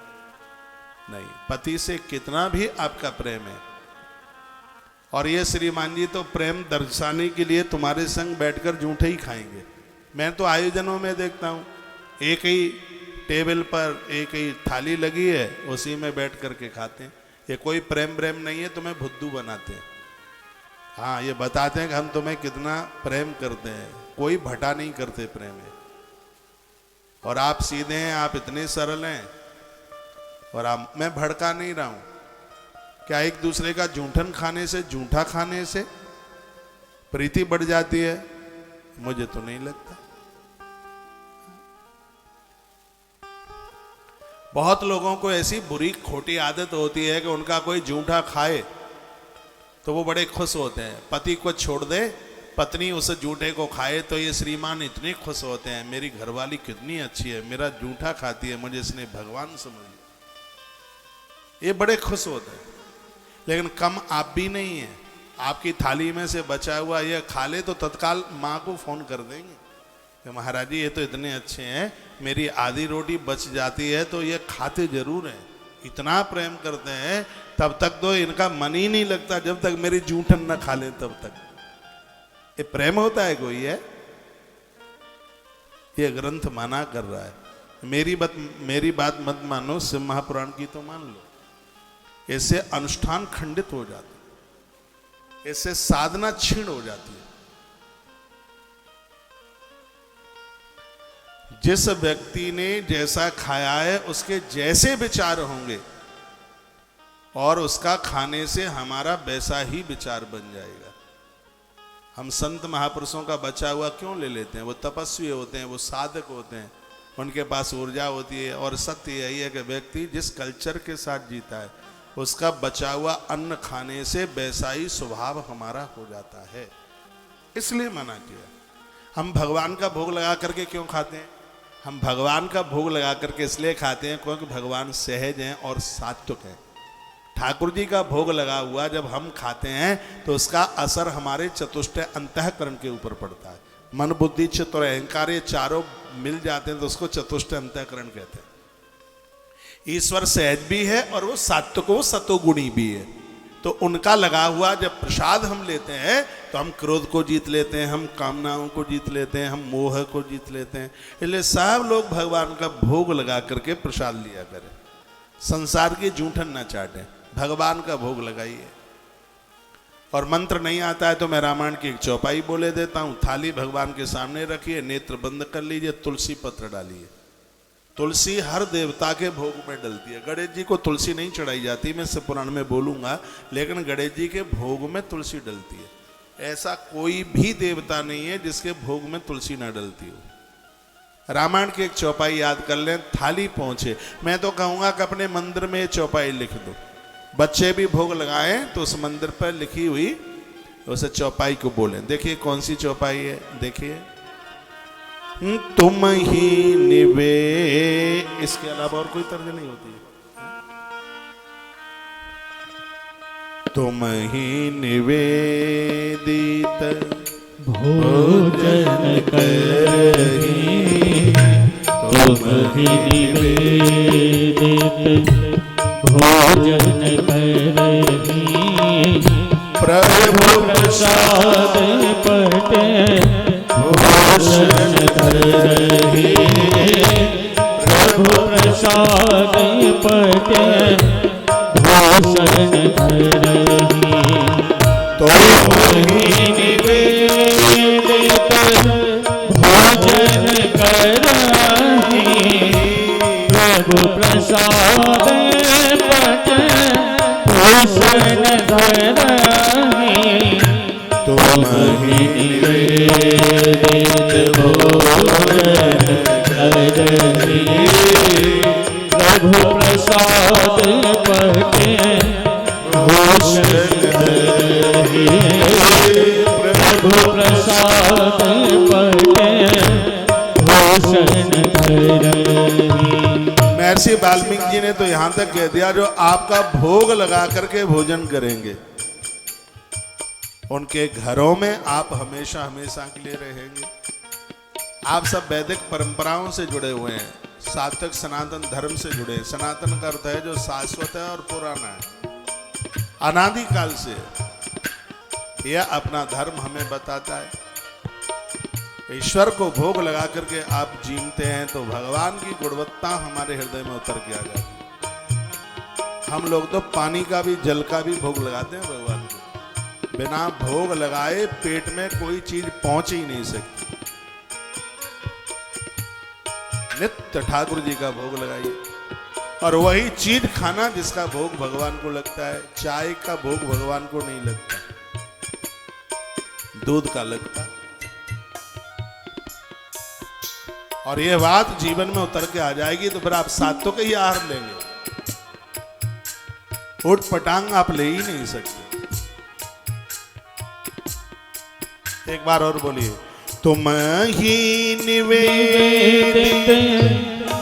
नहीं, पति से कितना भी आपका प्रेम है, और ये श्रीमान जी तो प्रेम दर्शाने के लिए तुम्हारे संग बैठकर जूठे ही खाएंगे। मैं तो आयोजनों में देखता हूँ एक ही टेबल पर एक ही थाली लगी है, उसी में बैठ करके खाते हैं। ये कोई प्रेम प्रेम नहीं है, तुम्हें बुद्धू बनाते हैं। हाँ, ये बताते हैं कि हम तुम्हें कितना प्रेम करते हैं, कोई भटा नहीं करते प्रेम है। और आप सीधे हैं, आप इतने सरल हैं, और आप, मैं भड़का नहीं रहा हूं। क्या एक दूसरे का जूठन खाने से, जूठा खाने से प्रीति बढ़ जाती है? मुझे तो नहीं लगता। बहुत लोगों को ऐसी बुरी खोटी आदत होती है कि उनका कोई जूठा खाए तो वो बड़े खुश होते हैं। पति को छोड़ दे, पत्नी उस जूठे को खाए तो ये श्रीमान इतने खुश होते हैं, मेरी घरवाली कितनी अच्छी है, मेरा जूठा खाती है, मुझे इसने भगवान समझ लिया। ये बड़े खुश होते हैं। लेकिन कम आप भी नहीं है, आपकी थाली में से बचा हुआ ये खा ले तो तत्काल माँ को फोन कर देंगे कि महाराज जी ये तो इतने अच्छे हैं, मेरी आधी रोटी बच जाती है तो ये खाते जरूर हैं, इतना प्रेम करते हैं। तब तक तो इनका मन ही नहीं लगता जब तक मेरी जूठन न खा ले, तब तक। ये प्रेम होता है कोई है? ये ग्रंथ मना कर रहा है। मेरी बात मत मानो, शिव महापुराण की तो मान लो। इससे अनुष्ठान खंडित हो जाता है, इससे साधना छीण हो जाती है। जिस व्यक्ति ने जैसा खाया है उसके जैसे विचार होंगे और उसका खाने से हमारा वैसा ही विचार बन जाएगा। हम संत महापुरुषों का बचा हुआ क्यों ले लेते हैं? वो तपस्वी होते हैं, वो साधक होते हैं, उनके पास ऊर्जा होती है। और सत्य यही है कि व्यक्ति जिस कल्चर के साथ जीता है उसका बचा हुआ अन्न खाने से वैसा ही स्वभाव हमारा हो जाता है, इसलिए मना किया। हम भगवान का भोग लगा करके क्यों खाते हैं? हम भगवान का भोग लगा करके इसलिए खाते हैं क्योंकि भगवान सहज हैं और सात्विक हैं। ठाकुर जी का भोग लगा हुआ जब हम खाते हैं तो उसका असर हमारे चतुष्टय अंतःकरण के ऊपर पड़ता है। मन बुद्धि चित्त और अहंकार ये चारों मिल जाते हैं तो उसको चतुष्टय अंतःकरण कहते हैं। ईश्वर सहज भी है और वो सात्विक सतोगुणी भी है। तो उनका लगा हुआ जब प्रसाद हम लेते हैं तो हम क्रोध को जीत लेते हैं, हम कामनाओं को जीत लेते हैं, हम मोह को जीत लेते हैं। इसलिए सब लोग भगवान का भोग लगा करके प्रसाद लिया करें, संसार की जूठन ना चाटें, भगवान का भोग लगाइए। और मंत्र नहीं आता है तो मैं रामायण की एक चौपाई बोले देता हूँ। थाली भगवान के सामने रखिए, नेत्र बंद कर लीजिए, तुलसी पत्र डालिए। तुलसी हर देवता के भोग में डलती है। गणेश जी को तुलसी नहीं चढ़ाई जाती, मैं शिव पुराण में बोलूंगा, लेकिन गणेश जी के भोग में तुलसी डलती है। ऐसा कोई भी देवता नहीं है जिसके भोग में तुलसी ना डलती हो। रामायण की एक चौपाई याद कर लें, थाली पहुंचे। मैं तो कहूंगा कि अपने मंदिर में चौपाई लिख दो, बच्चे भी भोग लगाएं तो उस मंदिर पर लिखी हुई उस चौपाई को बोलें। देखिए कौन सी चौपाई है, देखिए, तुम ही निवे, इसके अलावा और कोई तर्ज नहीं होती। तुम ही निवेदित भोजन करहि, तुम ही निवेदित भोजन करहि, प्रभु प्रसाद पटे भोजन करहि, प्रभु प्रसाद पटे भोजन करहि। तुम ही निवेदित भोजन करहि, प्रभु प्रसाद पटे भोजन करहि। तुम ही निवेदित भोजन करहि, प्रभु प्रसाद पटे भोजन करहि, प्रभु प्रसाद पटे भोजन करहि। महर्षि वाल्मीकि जी ने तो यहां तक कह दिया, जो आपका भोग लगा करके भोजन करेंगे उनके घरों में आप हमेशा हमेशा के लिए रहेंगे। आप सब वैदिक परंपराओं से जुड़े हुए हैं, सात्विक सनातन धर्म से जुड़े हैं। सनातन का अर्थ है जो शाश्वत है और पुराना है, अनादि काल से। यह अपना धर्म हमें बताता है। ईश्वर को भोग लगा करके आप जीते हैं तो भगवान की गुणवत्ता हमारे हृदय में उतर के आ जाती है। हम लोग तो पानी का भी जल का भी भोग लगाते हैं भगवान को। बिना भोग लगाए पेट में कोई चीज पहुंच ही नहीं सकती। नित्य ठाकुर जी का भोग लगाइए और वही चीज खाना जिसका भोग भगवान को लगता है। चाय का भोग भगवान को नहीं लगता, दूध का लगता। और यह बात जीवन में उतर के आ जाएगी तो फिर आप सात्विक ही आहार लेंगे, उठ पटांग आप ले ही नहीं सकते। एक बार और बोलिए, तुम ही निवेदित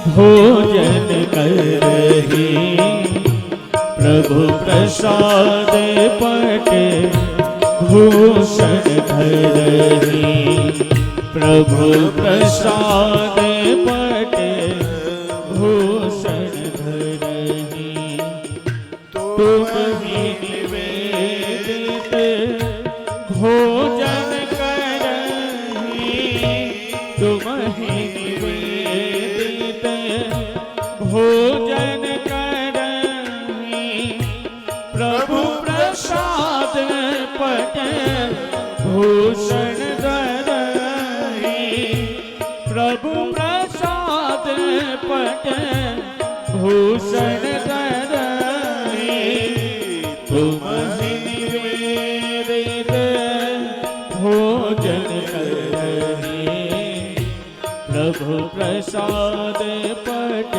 भोजन करही, प्रभु प्रसाद पट भूषण धरही, प्रभु प्रसाद पट भूषण धरही, तुम ही निवेदित भोजन करही, तुम ही निवेदित भोजन करही, प्रभु प्रसाद पट भूषण धरही, प्रभु प्रसाद पट भूषण धरही, तुम ही निवेदित भोजन करही, प्रभु प्रसाद पट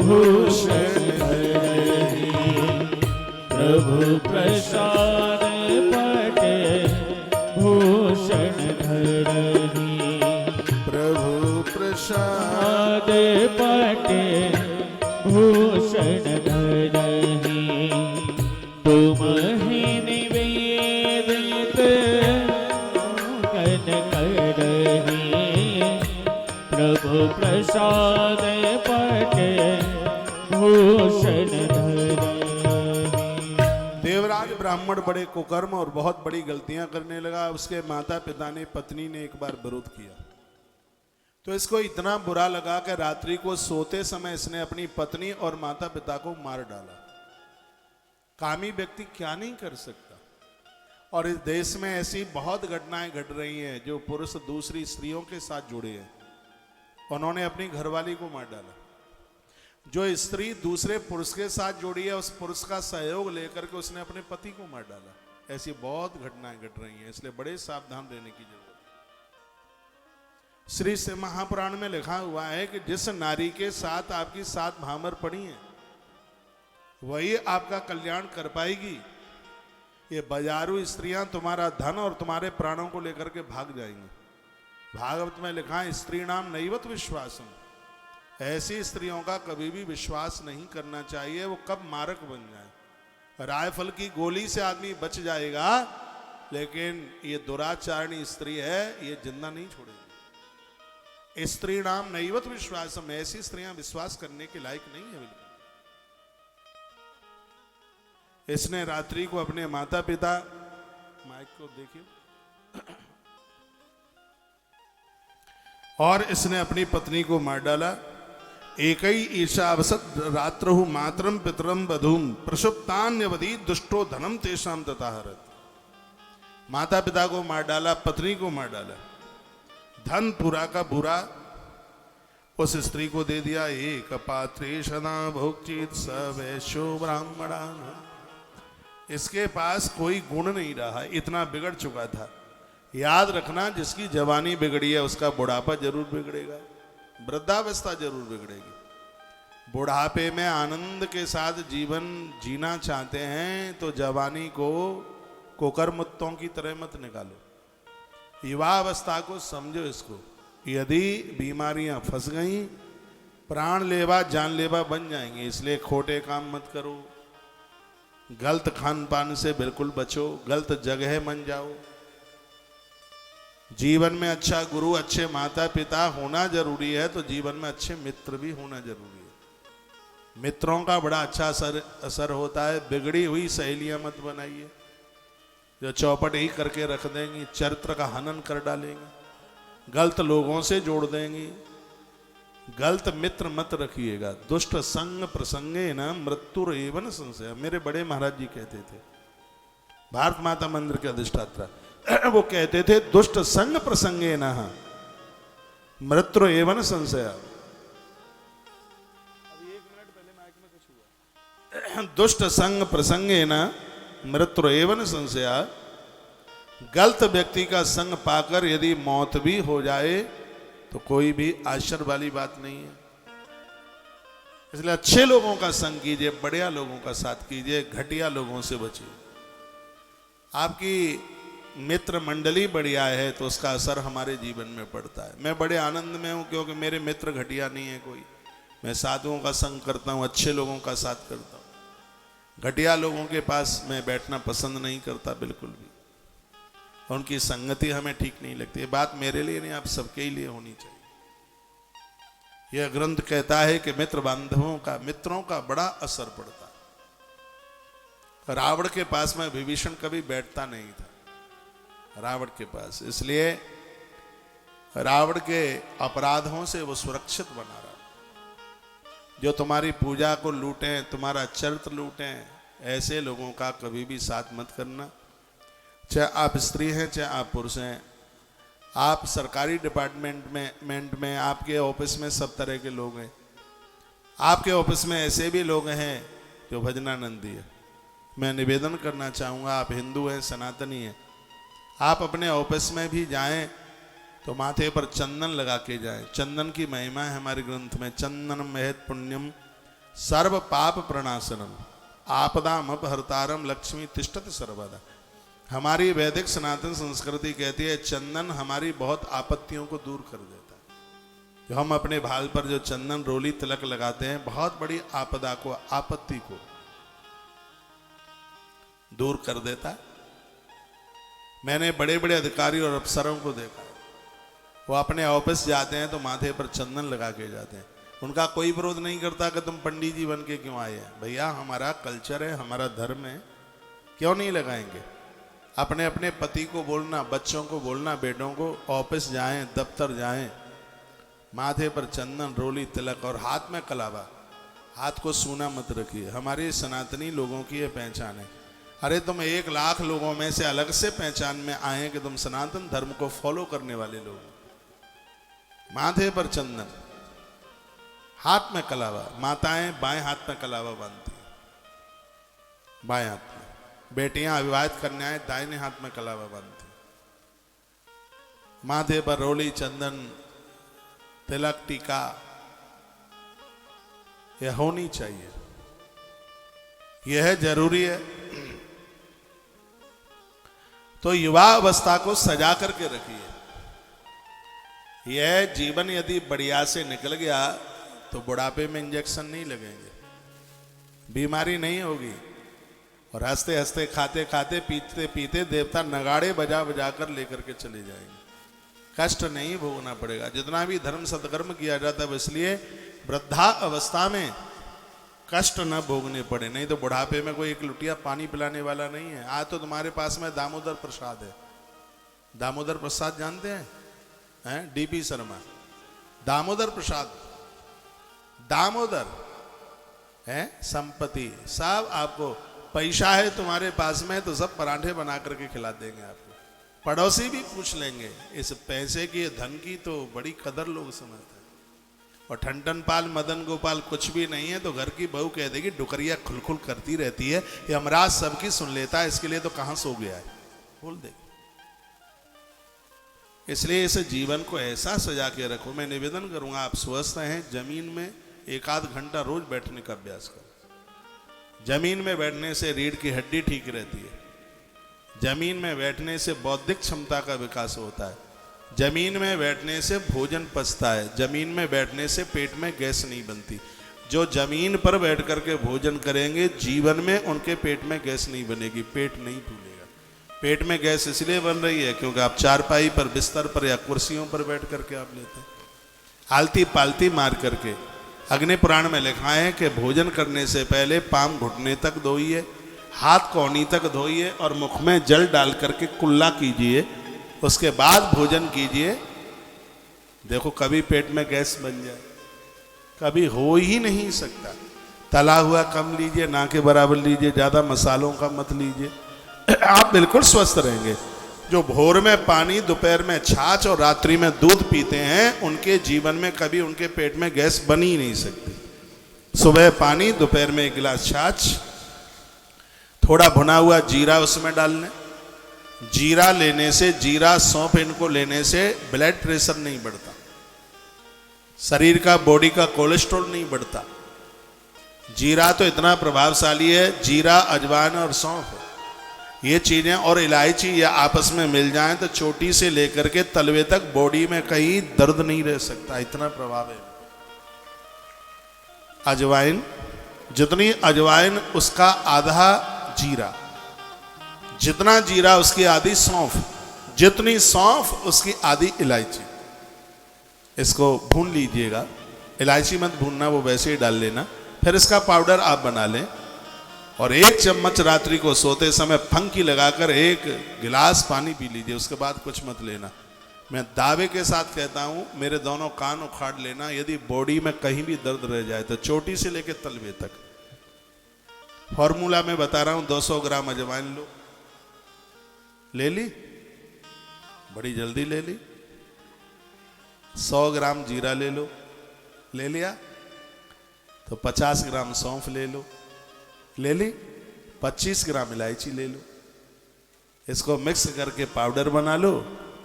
भूषण धरही, प्रभु प्रसाद पट भूषण धरही, प्रभु प्रसाद प्रसाद पट भूषण धरही, तुम ही निवेदित कन करही, प्रभु प्रसाद पट भूषण धरही। देवराज ब्राह्मण बड़े कुकर्म और बहुत बड़ी गलतियां करने लगा। उसके माता पिता ने, पत्नी ने एक बार विरोध किया तो इसको इतना बुरा लगा कि रात्रि को सोते समय इसने अपनी पत्नी और माता पिता को मार डाला। कामी व्यक्ति क्या नहीं कर सकता। और इस देश में ऐसी बहुत घटनाएं घट रही हैं जो पुरुष दूसरी स्त्रियों के साथ जुड़े हैं। उन्होंने अपनी घरवाली को मार डाला। जो स्त्री दूसरे पुरुष के साथ जुड़ी है उस पुरुष का सहयोग लेकर के उसने अपने पति को मार डाला। ऐसी बहुत घटनाएं घट रही हैं, इसलिए बड़े सावधान रहने की जरूरत है। श्री से महापुराण में लिखा हुआ है कि जिस नारी के साथ आपकी 7 भामर पड़ी हैं वही आपका कल्याण कर पाएगी। ये बाजारू स्त्रियां तुम्हारा धन और तुम्हारे प्राणों को लेकर के भाग जाएंगी। भागवत में लिखा है, स्त्री नाम नैवत विश्वासम। ऐसी स्त्रियों का कभी भी विश्वास नहीं करना चाहिए, वो कब मारक बन जाए। राइफल की गोली से आदमी बच जाएगा, लेकिन ये दुराचारणी स्त्री है, ये जिंदा नहीं छोड़ेगी। स्त्री नाम नैवत विश्वासम। ऐसी स्त्रियां विश्वास करने के लायक नहीं है बिल्कुल। इसने रात्रि को अपने माता पिता, माइक को देखिए, और इसने अपनी पत्नी को मार डाला। एक ही ईशावसत रात्रहु मातरम पितरम वधूम प्रसुप्तान्यवधि दुष्टो धनम तेषाम तताहरत। माता पिता को मार डाला, पत्नी को मार डाला, धन पूरा का बुरा उस स्त्री को दे दिया। एक पात्रे सदा भोक्चित सवैश्यो ब्राह्मणान। इसके पास कोई गुण नहीं रहा, इतना बिगड़ चुका था। याद रखना, जिसकी जवानी बिगड़ी है उसका बुढ़ापा जरूर बिगड़ेगा, वृद्धावस्था जरूर बिगड़ेगी। बुढ़ापे में आनंद के साथ जीवन जीना चाहते हैं तो जवानी को कुकर्मुत्तों की तरह मत निकालो। युवावस्था को समझो। इसको यदि बीमारियां फंस गई, प्राण लेवा जानलेवा बन जाएंगे। इसलिए खोटे काम मत करो, गलत खान पान से बिल्कुल बचो, गलत जगह मन जाओ। जीवन में अच्छा गुरु, अच्छे माता पिता होना जरूरी है, तो जीवन में अच्छे मित्र भी होना जरूरी है। मित्रों का बड़ा अच्छा असर होता है। बिगड़ी हुई सहेलियां मत बनाइए। जो चौपट ही करके रख देंगी, चरित्र का हनन कर डालेंगी, गलत लोगों से जोड़ देंगी। गलत मित्र मत रखिएगा। दुष्ट संग प्रसंगे न मृत्यु एवं संशय। मेरे बड़े महाराज जी कहते थे, भारत माता मंदिर के अधिष्ठाता, वो कहते थे दुष्ट संग प्रसंगे न मृत्यु एवं संशय। दुष्ट संग प्रसंगे न मृत्यु एवं संशय। गलत व्यक्ति का संग पाकर यदि मौत भी हो जाए तो कोई भी आश्चर्य वाली बात नहीं है। इसलिए अच्छे लोगों का संग कीजिए, बढ़िया लोगों का साथ कीजिए, घटिया लोगों से बचिए। आपकी मित्र मंडली बढ़िया है तो उसका असर हमारे जीवन में पड़ता है। मैं बड़े आनंद में हूं क्योंकि मेरे मित्र घटिया नहीं है कोई। मैं साधुओं का संग करता हूं, अच्छे लोगों का साथ करता हूं। घटिया लोगों के पास मैं बैठना पसंद नहीं करता बिल्कुल भी। उनकी संगति हमें ठीक नहीं लगती। ये बात मेरे लिए नहीं, आप सबके ही लिए होनी चाहिए। यह ग्रंथ कहता है कि मित्र बांधवों का, मित्रों का बड़ा असर पड़ता है। रावण के पास में विभीषण कभी बैठता नहीं था, रावण के पास, इसलिए रावण के अपराधों से वो सुरक्षित बना रहा। जो तुम्हारी पूजा को लूटें, तुम्हारा चरित्र लूटें, ऐसे लोगों का कभी भी साथ मत करना। चाहे आप स्त्री हैं, चाहे आप पुरुष हैं, आप सरकारी डिपार्टमेंट में, आपके ऑफिस में सब तरह के लोग हैं। आपके ऑफिस में ऐसे भी लोग हैं जो भजनानंदी है। मैं निवेदन करना चाहूँगा, आप हिंदू हैं, सनातनी हैं, आप अपने ऑफिस में भी जाएं तो माथे पर चंदन लगा के जाएं। चंदन की महिमा है हमारे ग्रंथ में। चंदनम महत पुण्यम सर्व पाप प्रणाशनम आपदाम अपहर्तारम लक्ष्मी तिष्ठति सर्वदा। हमारी वैदिक सनातन संस्कृति कहती है चंदन हमारी बहुत आपत्तियों को दूर कर देता है। जो हम अपने भाल पर जो चंदन रोली तिलक लगाते हैं, बहुत बड़ी आपदा को, आपत्ति को दूर कर देता है। मैंने बड़े बड़े अधिकारी और अफसरों को देखा है, वो अपने ऑफिस जाते हैं तो माथे पर चंदन लगा के जाते हैं। उनका कोई विरोध नहीं करता कि तुम पंडित जी बन के क्यों आए हैं। भैया हमारा कल्चर है, हमारा धर्म है, क्यों नहीं लगाएंगे। अपने अपने पति को बोलना, बच्चों को बोलना, बेटों को, ऑफिस जाएं, दफ्तर जाएं, माथे पर चंदन रोली तिलक और हाथ में कलावा, हाथ को सूना मत रखिए। हमारे सनातनी लोगों की यह पहचान है। अरे तुम 1 लाख लोगों में से अलग से पहचान में आए कि तुम सनातन धर्म को फॉलो करने वाले लोग। माथे पर चंदन, हाथ में कलावा। माताएं बाएं हाथ में कलावा बांधती हैं, बाएं हाथ में। बेटियां अविवाहित कन्याएं दाहिने हाथ में कलावा बांधती। माथे पर रोली चंदन तिलक टीका यह होनी चाहिए, यह जरूरी है। तो युवा अवस्था को सजा करके रखिए। यह जीवन यदि बढ़िया से निकल गया तो बुढ़ापे में इंजेक्शन नहीं लगेंगे, बीमारी नहीं होगी, और हंसते हंसते, खाते खाते, पीते पीते देवता नगाड़े बजा बजा कर लेकर के चले जाएंगे। कष्ट नहीं भोगना पड़ेगा। जितना भी धर्म सत्कर्म किया जाता है इसलिए वृद्धा अवस्था में कष्ट न भोगने पड़े। नहीं तो बुढ़ापे में कोई एक लुटिया पानी पिलाने वाला नहीं है। आज तो तुम्हारे पास में दामोदर प्रसाद है। दामोदर प्रसाद जानते हैं? डीपी शर्मा, दामोदर प्रसाद, दामोदर है संपत्ति। सब आपको पैसा है तुम्हारे पास में तो सब पराठे बना करके खिला देंगे आपको। पड़ोसी भी पूछ लेंगे। इस पैसे की, धन की तो बड़ी कदर लोग समझते हैं। और ठंडन पाल मदन गोपाल कुछ भी नहीं है तो घर की बहू कह देगी डुकरिया खुलखुल करती रहती है, ये हमराज सबकी सुन लेता है, इसके लिए तो कहां सो गया है, बोल देगी। इसलिए इस जीवन को ऐसा सजा के रखो। मैं निवेदन करूंगा, आप स्वस्थ हैं, जमीन में 1-8 घंटा रोज बैठने का अभ्यास करो। जमीन में बैठने से रीढ़ की हड्डी ठीक रहती है। जमीन में बैठने से बौद्धिक क्षमता का विकास होता है। जमीन में बैठने से भोजन पचता है। जमीन में बैठने से पेट में गैस नहीं बनती। जो जमीन पर बैठ करके भोजन करेंगे जीवन में उनके पेट में गैस नहीं बनेगी, पेट नहीं फूलेगा। पेट में गैस इसलिए बन रही है क्योंकि आप चारपाई पर, बिस्तर पर या कुर्सियों पर बैठ करके आप लेते हैं, आलती पालती मार करके। अग्नि पुराण में लिखा है कि भोजन करने से पहले पाम घुटने तक धोइए, हाथ कौनी तक धोइए और मुख में जल डाल करके कुल्ला कीजिए, उसके बाद भोजन कीजिए। देखो कभी पेट में गैस बन जाए, कभी हो ही नहीं सकता। तला हुआ कम लीजिए, ना के बराबर लीजिए, ज़्यादा मसालों का मत लीजिए, आप बिल्कुल स्वस्थ रहेंगे। जो भोर में पानी, दोपहर में छाछ और रात्रि में दूध पीते हैं, उनके जीवन में कभी उनके पेट में गैस बन ही नहीं सकती। सुबह पानी, दोपहर में 1 गिलास छाछ, थोड़ा भुना हुआ जीरा उसमें डाल लें। जीरा लेने से, जीरा सौंफ इनको लेने से ब्लड प्रेशर नहीं बढ़ता, शरीर का, बॉडी का कोलेस्ट्रॉल नहीं बढ़ता। जीरा तो इतना प्रभावशाली है। जीरा, अजवाइन और सौंफ, ये चीजें और इलायची ये आपस में मिल जाएं तो चोटी से लेकर के तलवे तक बॉडी में कहीं दर्द नहीं रह सकता, इतना प्रभाव है। अजवाइन, जितनी अजवाइन उसका आधा जीरा, जितना जीरा उसकी आधी सौंफ, जितनी सौंफ उसकी आधी इलायची। इसको भून लीजिएगा, इलायची मत भूनना, वो वैसे ही डाल लेना। फिर इसका पाउडर आप बना लें और 1 चम्मच रात्रि को सोते समय फंकी लगाकर 1 गिलास पानी पी लीजिए, उसके बाद कुछ मत लेना। मैं दावे के साथ कहता हूं, मेरे दोनों कान उखाड़ लेना, यदि बॉडी में कहीं भी दर्द रह जाए तो चोटी से लेकर तलवे तक। फॉर्मूला में बता रहा हूं, 200 ग्राम अजवाइन लो, ले ली, बड़ी जल्दी ले ली। 100 ग्राम जीरा ले लो, ले लिया, तो 50 ग्राम सौंफ ले लो, ले ली। 25 ग्राम इलायची ले लो, इसको मिक्स करके पाउडर बना लो।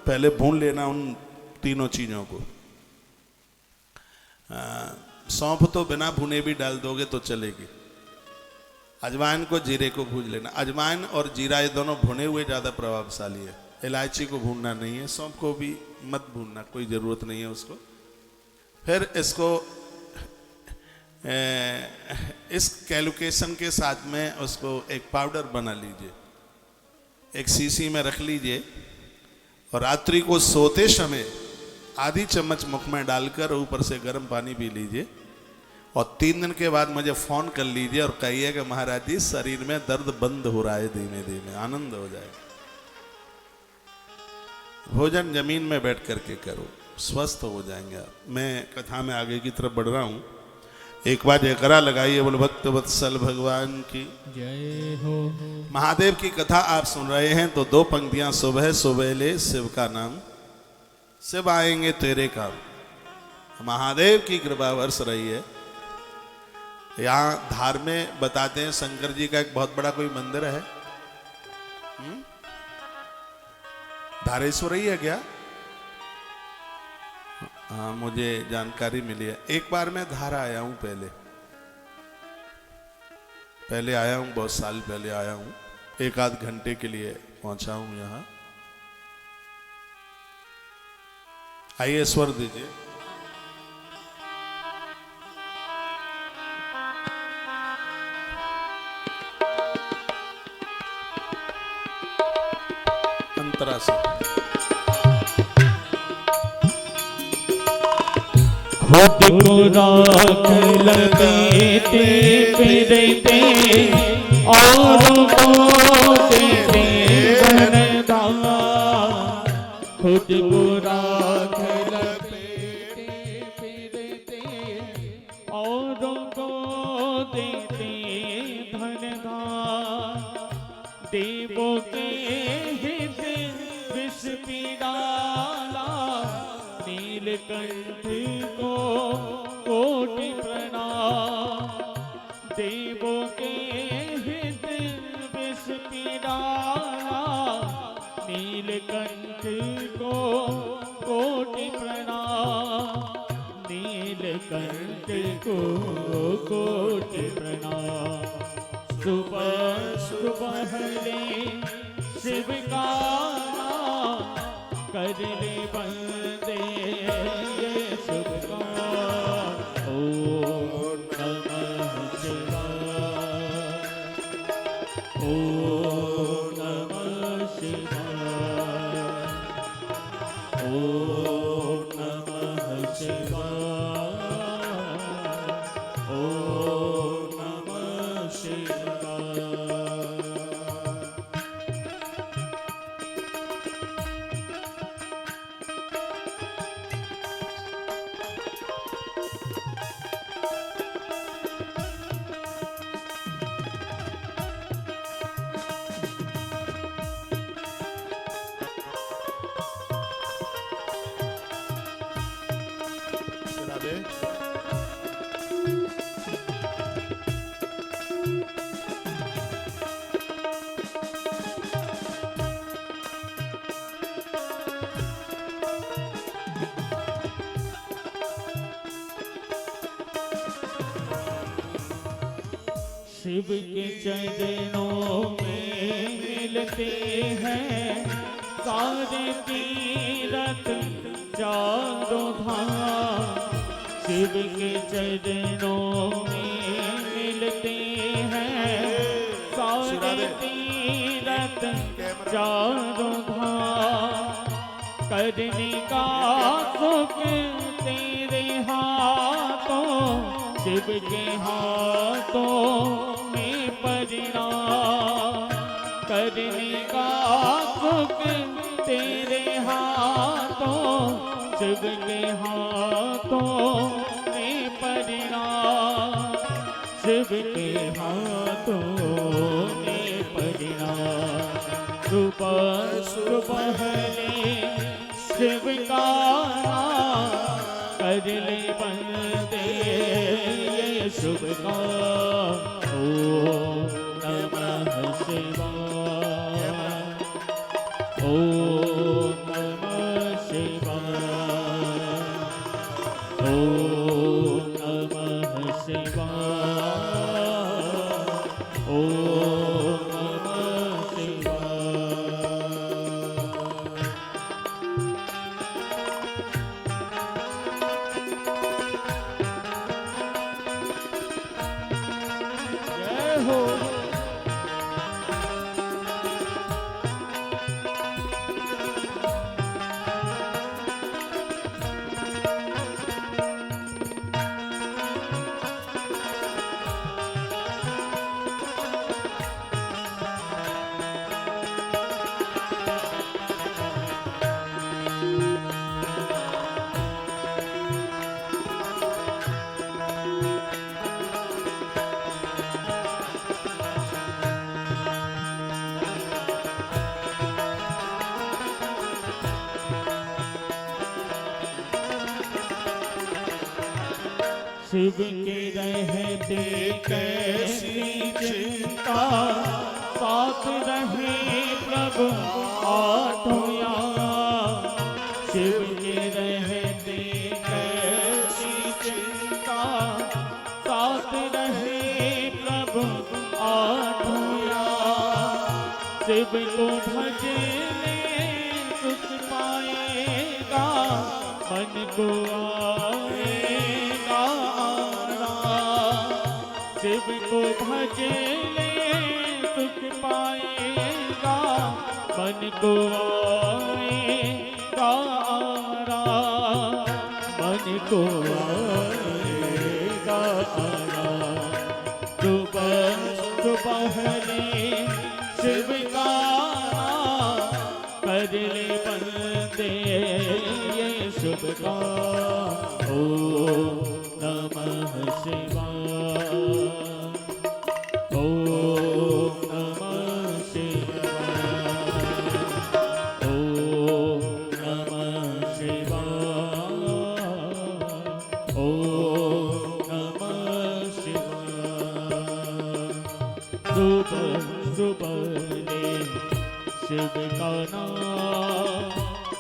पहले भून लेना उन तीनों चीज़ों को। सौंफ तो बिना भुने भी डाल दोगे तो चलेगी। अजवाइन को, जीरे को भून लेना। अजवाइन और जीरा ये दोनों भुने हुए ज़्यादा प्रभावशाली है। इलायची को भूनना नहीं है, सौंफ को भी मत भूनना, कोई ज़रूरत नहीं है उसको। फिर इसको इस कैलकुलेशन के साथ में उसको एक पाउडर बना लीजिए, एक शीशी में रख लीजिए और रात्रि को सोते समय आधी चम्मच मुख में डालकर ऊपर से गर्म पानी पी लीजिए। और 3 दिन के बाद मुझे फ़ोन कर लीजिए और कहिए कि महाराज जी शरीर में दर्द बंद हो रहा है, धीमे धीमे आनंद हो जाएगा। भोजन जमीन में बैठ करके करो, स्वस्थ हो जाएंगे आप। मैं कथा में आगे की तरफ बढ़ रहा हूँ। एक बार जयकारा लगाइए, बोल भक्त वत्सल भगवान की जय हो। महादेव की कथा आप सुन रहे हैं तो 2 पंक्तियां, सुबह सुबेले शिव का नाम, शिव आएंगे तेरे काम। महादेव की कृपा बरस रही है। यहाँ धार में बताते हैं शंकर जी का एक बहुत बड़ा कोई मंदिर है। धारेश्वर ही है क्या? हाँ, मुझे जानकारी मिली है। एक बार मैं धार आया हूं, पहले आया हूं, बहुत साल पहले आया हूं, 1 आध घंटे के लिए पहुंचा हूं यहां। आइए स्वर दीजिए। अंतरा से खुद को राख लपेटे फिरते और को देते वरदान। खुद को राख लपेटे फिरते और को देते धनदान। देवों के हित विष पीड़ाला, नीलकंठ को कोटि प्रणाम। देवों के हित विष पीड़ाला, नीलकंठ को कोटि प्रणाम। नीलकंठ को कोटि प्रणाम। सुबह सुबह ले शिव का नाम, कर ले बंदे ये शुभ काम। ओम नमः शिवाय, ओम नमः शिवाय, ओम नमः शिवाय, ओम नमः शिवाय। शिव के चरणों में मिलते हैं सारे तीरथ चारों धाम। शिव के चरणों में मिलते हैं सारे तीरथ चारों धाम। करने का सुख तेरे हाथों, शिव के हाथों में परिणाम। करने का सुख तेरे हाथों, शिव के हाथों में परिणाम। शिव के हाथों में परिणाम। सुबह सुबह शिव का नाम कर ले बंदे ये शुभ काम। ओम नमः शिवाय, ओम नमः शिवाय, ओम नमः शिवाय, ओम नमः शिवाय। जय हो। शिव के रहते कैसी चिंता, साथ रहे प्रभु आठों याम। शिव के रहते कैसी चिंता, साथ रहे प्रभु आठों याम। शिव को भजने सुख पाएगा, मन को आएगा आराम। शिव को भजने सुख पाएगा, मन को आएगा आराम। मन को आएगा आराम। सुबह सुबह शिव का नाम कर ले बंदे ये शुभ काम। ओम नमः शिवाय, ओम नमः शिवाय, ओम नमः शिवाय, ओम नमः शिवाय। सुबह सुबह शिव का नाम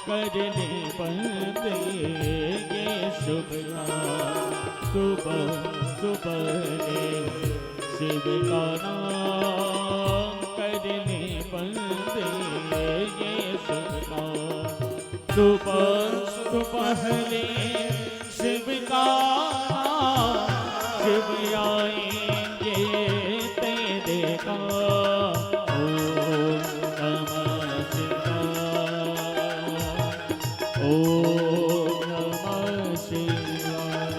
कर ले बंदे ये शुभ काम। सुबह सुबह शिव का नाम कर ले बंदे ये शुभ काम। सुबह सुबह शिव का नाम, शिव आएंगे तेरे काम। ओम नमः शिवाय, ओम नमः शिवाय।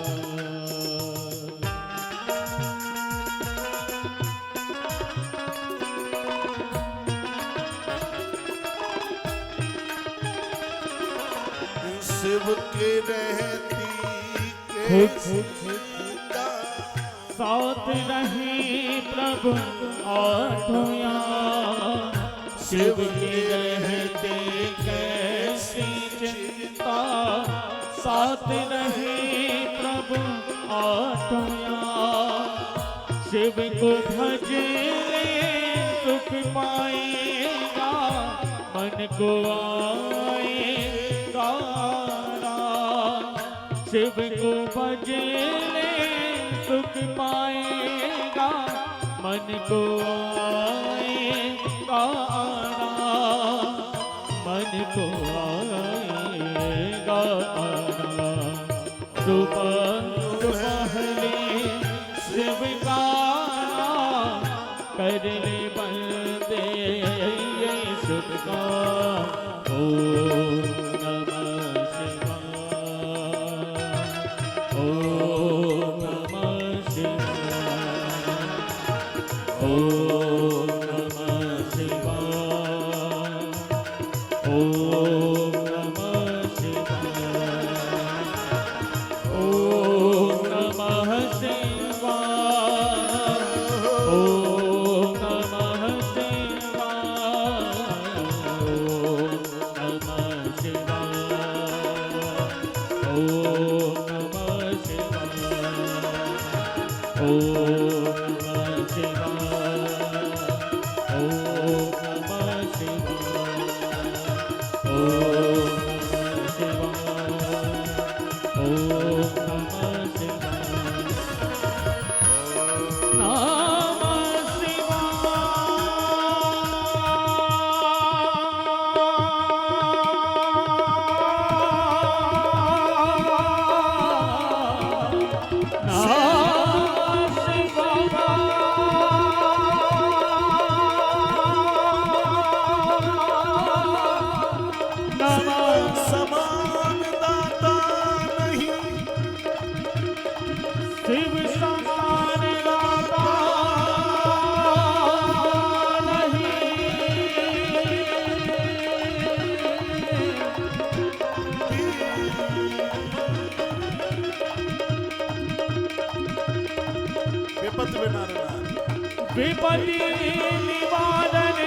शिव के रहती साथ रहे प्रभु आठों याम। शिव के रहते कैसी चिंता, साथ रहे प्रभु आठों याम। शिव को भजने सुख पाएगा, मन को आएगा आराम। शिव को भजने सुख पाएगा, मन को आएगा आराम, मन को आएगा आराम। सुबह पहले शिव का नाम कर ले बंदे सुख का। ओम नमः शिवाय, ओम नमः शिवाय, ओम नमः शिवाय, ओम नमः शिवाय, ओम नमः शिवाय, ओम नमः शिवाय, ओम नमः शिवाय, ओम नमः शिवाय, ओम नमः शिवाय, ओम नमः शिवाय, नमः समान दाता नहीं, शिव समान दाता विपत विनारना विपत्ति निवारण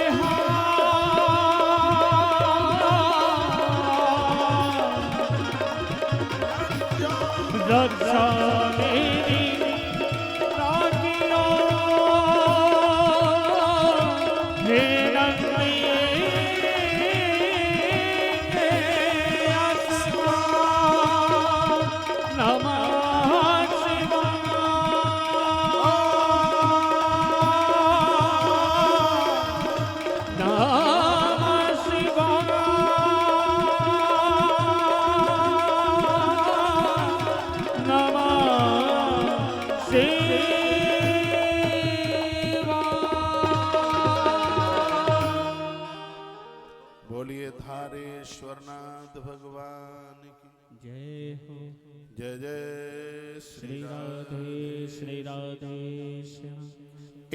रक्षा मेरी राखियो, हे नमः शिवाय, नमः शिवाय, बोलिए धारेश्वरनाथ भगवान की जय हो। जय जय श्री राधे श्री राधे श्याम।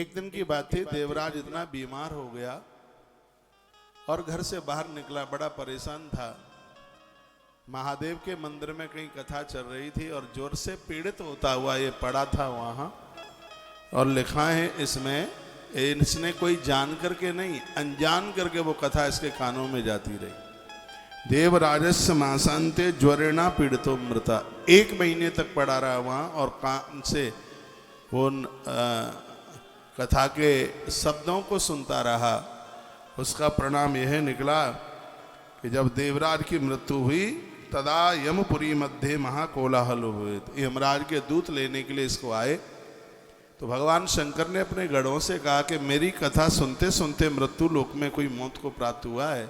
एक दिन की बात थी, देवराज इतना बीमार हो गया और घर से बाहर निकला, बड़ा परेशान था। महादेव के मंदिर में कहीं कथा चल रही थी और जोर से पीड़ित होता हुआ ये पड़ा था वहां। और लिखा है इसमें, इसने कोई जान करके नहीं, अनजान करके वो कथा इसके कानों में जाती रही। देवराजस्य मासांते ज्वरेणा पीड़ितो मृता। 1 महीने तक पड़ा रहा वहां और कान से वो कथा के शब्दों को सुनता रहा। उसका परिणाम यह निकला कि जब देवराज की मृत्यु हुई, तदा यमपुरी मध्य महाकोलाहल हुए। यमराज के दूत लेने के लिए इसको आए तो भगवान शंकर ने अपने गढ़ों से कहा कि मेरी कथा सुनते सुनते मृत्यु लोक में कोई मौत को प्राप्त हुआ है,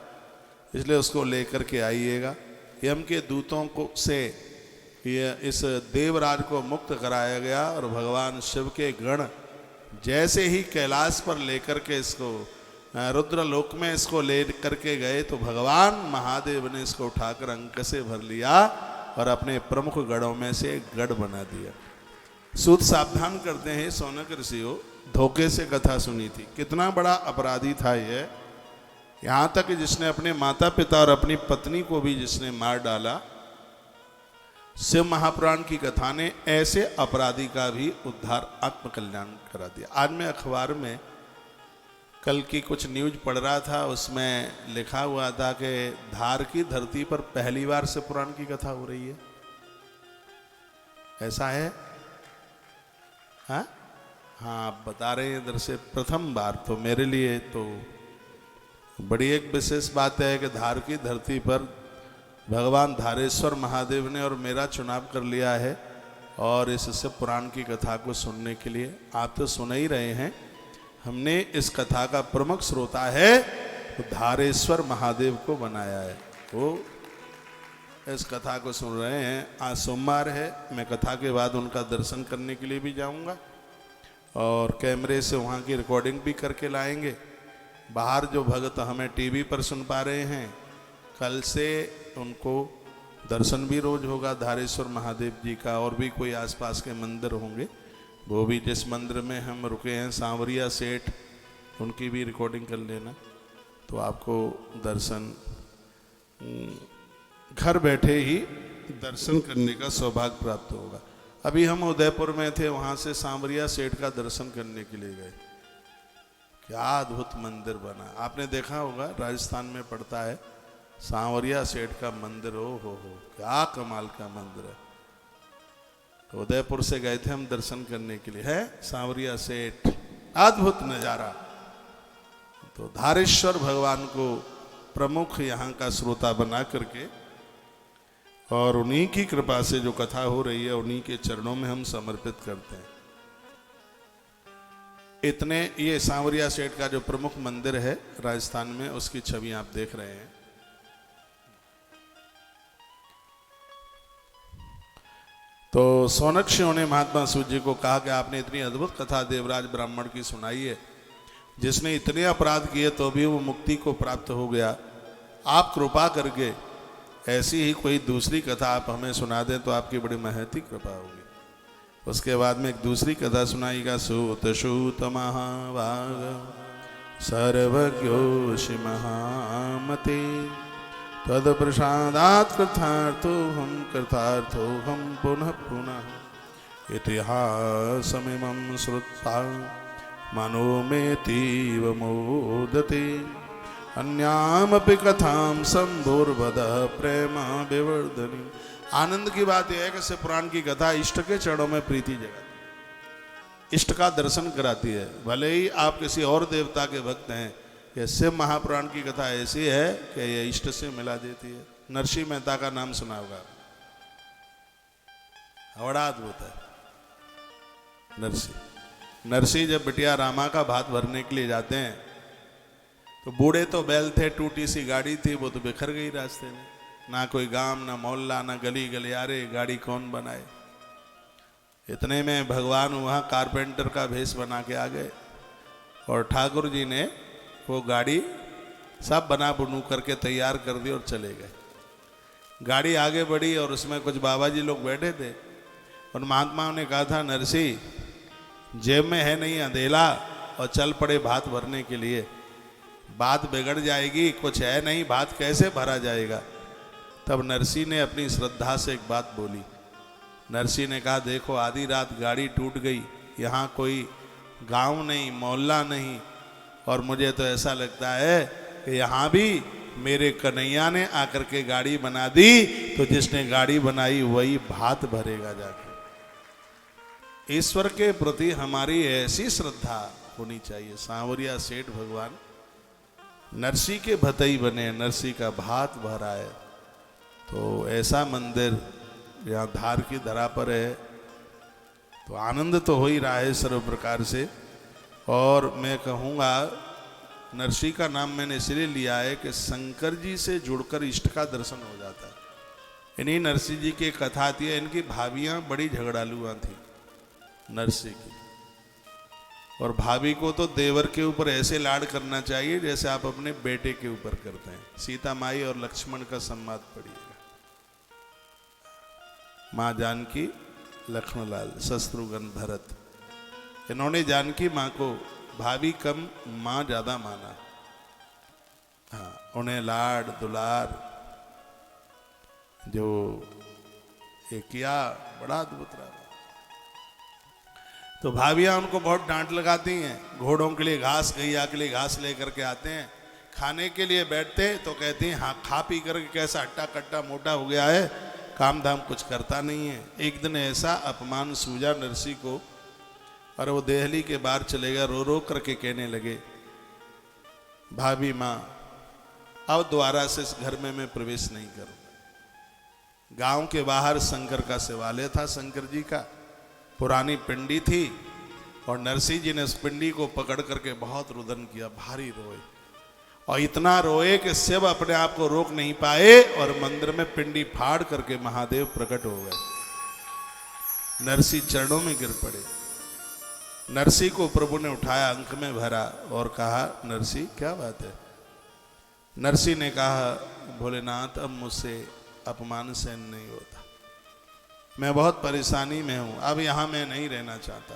इसलिए उसको लेकर के आइएगा। यम के दूतों को से इस देवराज को मुक्त कराया गया और भगवान शिव के गण जैसे ही कैलाश पर लेकर के इसको रुद्र लोक में इसको ले करके गए तो भगवान महादेव ने इसको उठाकर अंक से भर लिया और अपने प्रमुख गढ़ों में से एक गढ़ बना दिया। सूत सावधान करते हैं, सोनक ऋषियों, धोखे से कथा सुनी थी। कितना बड़ा अपराधी था यह, यहाँ तक कि जिसने अपने माता पिता और अपनी पत्नी को भी जिसने मार डाला। शिव महापुराण की कथा ने ऐसे अपराधी का भी उद्धार, आत्मकल्याण करा दिया। आज मैं अखबार में कल की कुछ न्यूज पढ़ रहा था, उसमें लिखा हुआ था कि धार की धरती पर पहली बार शिव पुराण की कथा हो रही है। ऐसा है? हाँ, आप बता रहे हैं इधर से प्रथम बार। तो मेरे लिए तो बड़ी एक विशेष बात है कि धार की धरती पर भगवान धारेश्वर महादेव ने और मेरा चुनाव कर लिया है और इस शिव पुराण की कथा को सुनने के लिए। आप तो सुन ही रहे हैं, हमने इस कथा का प्रमुख श्रोता है तो धारेश्वर महादेव को बनाया है। वो इस कथा को सुन रहे हैं। आज सोमवार है, मैं कथा के बाद उनका दर्शन करने के लिए भी जाऊंगा और कैमरे से वहाँ की रिकॉर्डिंग भी करके लाएंगे। बाहर जो भक्त हमें टीवी पर सुन पा रहे हैं, कल से उनको दर्शन भी रोज होगा धारेश्वर महादेव जी का। और भी कोई आसपास के मंदिर होंगे, वो भी जिस मंदिर में हम रुके हैं सांवरिया सेठ, उनकी भी रिकॉर्डिंग कर लेना, तो आपको दर्शन घर बैठे ही दर्शन करने का सौभाग्य प्राप्त होगा। अभी हम उदयपुर में थे, वहाँ से सांवरिया सेठ का दर्शन करने के लिए गए। क्या अद्भुत मंदिर बना, आपने देखा होगा, राजस्थान में पड़ता है सांवरिया सेठ का मंदिर। हो क्या कमाल का मंदिर है। तो उदयपुर से गए थे हम दर्शन करने के लिए, है सांवरिया सेठ, अद्भुत नजारा। तो धारेश्वर भगवान को प्रमुख यहाँ का श्रोता बना करके और उन्हीं की कृपा से जो कथा हो रही है उन्हीं के चरणों में हम समर्पित करते हैं। इतने ये सांवरिया सेठ का जो प्रमुख मंदिर है राजस्थान में, उसकी छवि आप देख रहे हैं। तो सौनक्षियों ने महात्मा सूत जी को कहा कि आपने इतनी अद्भुत कथा देवराज ब्राह्मण की सुनाई है, जिसने इतने अपराध किए तो भी वो मुक्ति को प्राप्त हो गया। आप कृपा करके ऐसी ही कोई दूसरी कथा आप हमें सुना दें तो आपकी बड़ी महती कृपा होगी। उसके बाद में एक दूसरी कथा सुनाईगा। सूत सूत महाभाग सर्वज्ञोषि महामते तद प्रसादात् कृतार्थो हम पुनः पुनः इतिहासमिमं श्रुत्वा मनो मे तीव मोदते अन्यामपि कथां संभोर्वद प्रेम विवर्धनी। आनंद की बात यह है कि शिव पुराण की कथा इष्ट के चरणों में प्रीति जगाती, इष्ट का दर्शन कराती है। भले ही आप किसी और देवता के भक्त हैं, यह शिव महापुराण की कथा ऐसी है कि यह इष्ट से मिला देती है। नरसिंह मेहता का नाम सुना होगा, बड़ा अद्भुत है। नरसिंह जब बिटिया रामा का भात भरने के लिए जाते हैं तो बूढ़े तो बैल थे, टूटी सी गाड़ी थी, वो तो बिखर गई रास्ते में। ना कोई गांव, ना मोहल्ला, ना गली गलियारे, गाड़ी कौन बनाए। इतने में भगवान वहाँ कारपेंटर का भेष बना के आ गए और ठाकुर जी ने वो गाड़ी सब बना बनू करके तैयार कर दी और चले गए। गाड़ी आगे बढ़ी और उसमें कुछ बाबा जी लोग बैठे थे और महात्माओं ने कहा था, नरसिंह जेब में है नहीं अंधेला और चल पड़े भात भरने के लिए, बात बिगड़ जाएगी, कुछ है नहीं, भात कैसे भरा जाएगा। तब नरसिंह ने अपनी श्रद्धा से एक बात बोली। नरसिंह ने कहा, देखो आधी रात गाड़ी टूट गई, यहाँ कोई गांव नहीं, मोहल्ला नहीं, और मुझे तो ऐसा लगता है कि यहाँ भी मेरे कन्हैया ने आकर के गाड़ी बना दी, तो जिसने गाड़ी बनाई वही भात भरेगा जाके। ईश्वर के प्रति हमारी ऐसी श्रद्धा होनी चाहिए। सांवरिया सेठ भगवान नरसिंह के भतई बने, नरसिंह का भात भरा है। तो ऐसा मंदिर यहाँ धार की धरा पर है, तो आनंद तो हो ही रहा है सर्व प्रकार से। और मैं कहूँगा नरसिंह का नाम मैंने इसलिए लिया है कि शंकर जी से जुड़कर इष्ट का दर्शन हो जाता है। इन्हीं नरसिंह जी की कथा आती है। इनकी भाभियाँ बड़ी झगड़ालुआँ थी नरसिंह की, और भाभी को तो देवर के ऊपर ऐसे लाड करना चाहिए जैसे आप अपने बेटे के ऊपर करते हैं। सीता माई और लक्ष्मण का संवाद पढ़िएगा। माँ जानकी, लक्ष्मणलाल, शत्रुघ्न, भरत, इन्होंने जानकी माँ को भाभी कम, माँ ज्यादा माना। हाँ, उन्हें लाड दुलार जो ये किया, बड़ा अद्भुत रहा। तो भाभियाँ उनको बहुत डांट लगाती हैं। घोड़ों के लिए घास, गैया के लिए घास लेकर के आते हैं, खाने के लिए बैठते तो कहती हैं, हाँ खा पी करके कैसा हट्टा कट्टा मोटा हो गया है, काम धाम कुछ करता नहीं है। एक दिन ऐसा अपमान सूझा नरसिंह को, और वो देहली के बाहर चले गए, रो रो करके कहने लगे, भाभी माँ अब दोबारा से इस घर में मैं प्रवेश नहीं करूँगा। गांव के बाहर शंकर का शिवालय था, शंकर जी का पुरानी पिंडी थी, और नरसिंह जी ने उस पिंडी को पकड़ करके बहुत रुदन किया, भारी रोए और इतना रोए कि शिव अपने आप को रोक नहीं पाए और मंदिर में पिंडी फाड़ करके महादेव प्रकट हो गए। नरसिंह चरणों में गिर पड़े। नरसिंह को प्रभु ने उठाया, अंक में भरा और कहा, नरसिंह क्या बात है? नरसिंह ने कहा, भोलेनाथ अब मुझसे अपमान सहन नहीं होता, मैं बहुत परेशानी में हूं, अब यहां मैं नहीं रहना चाहता।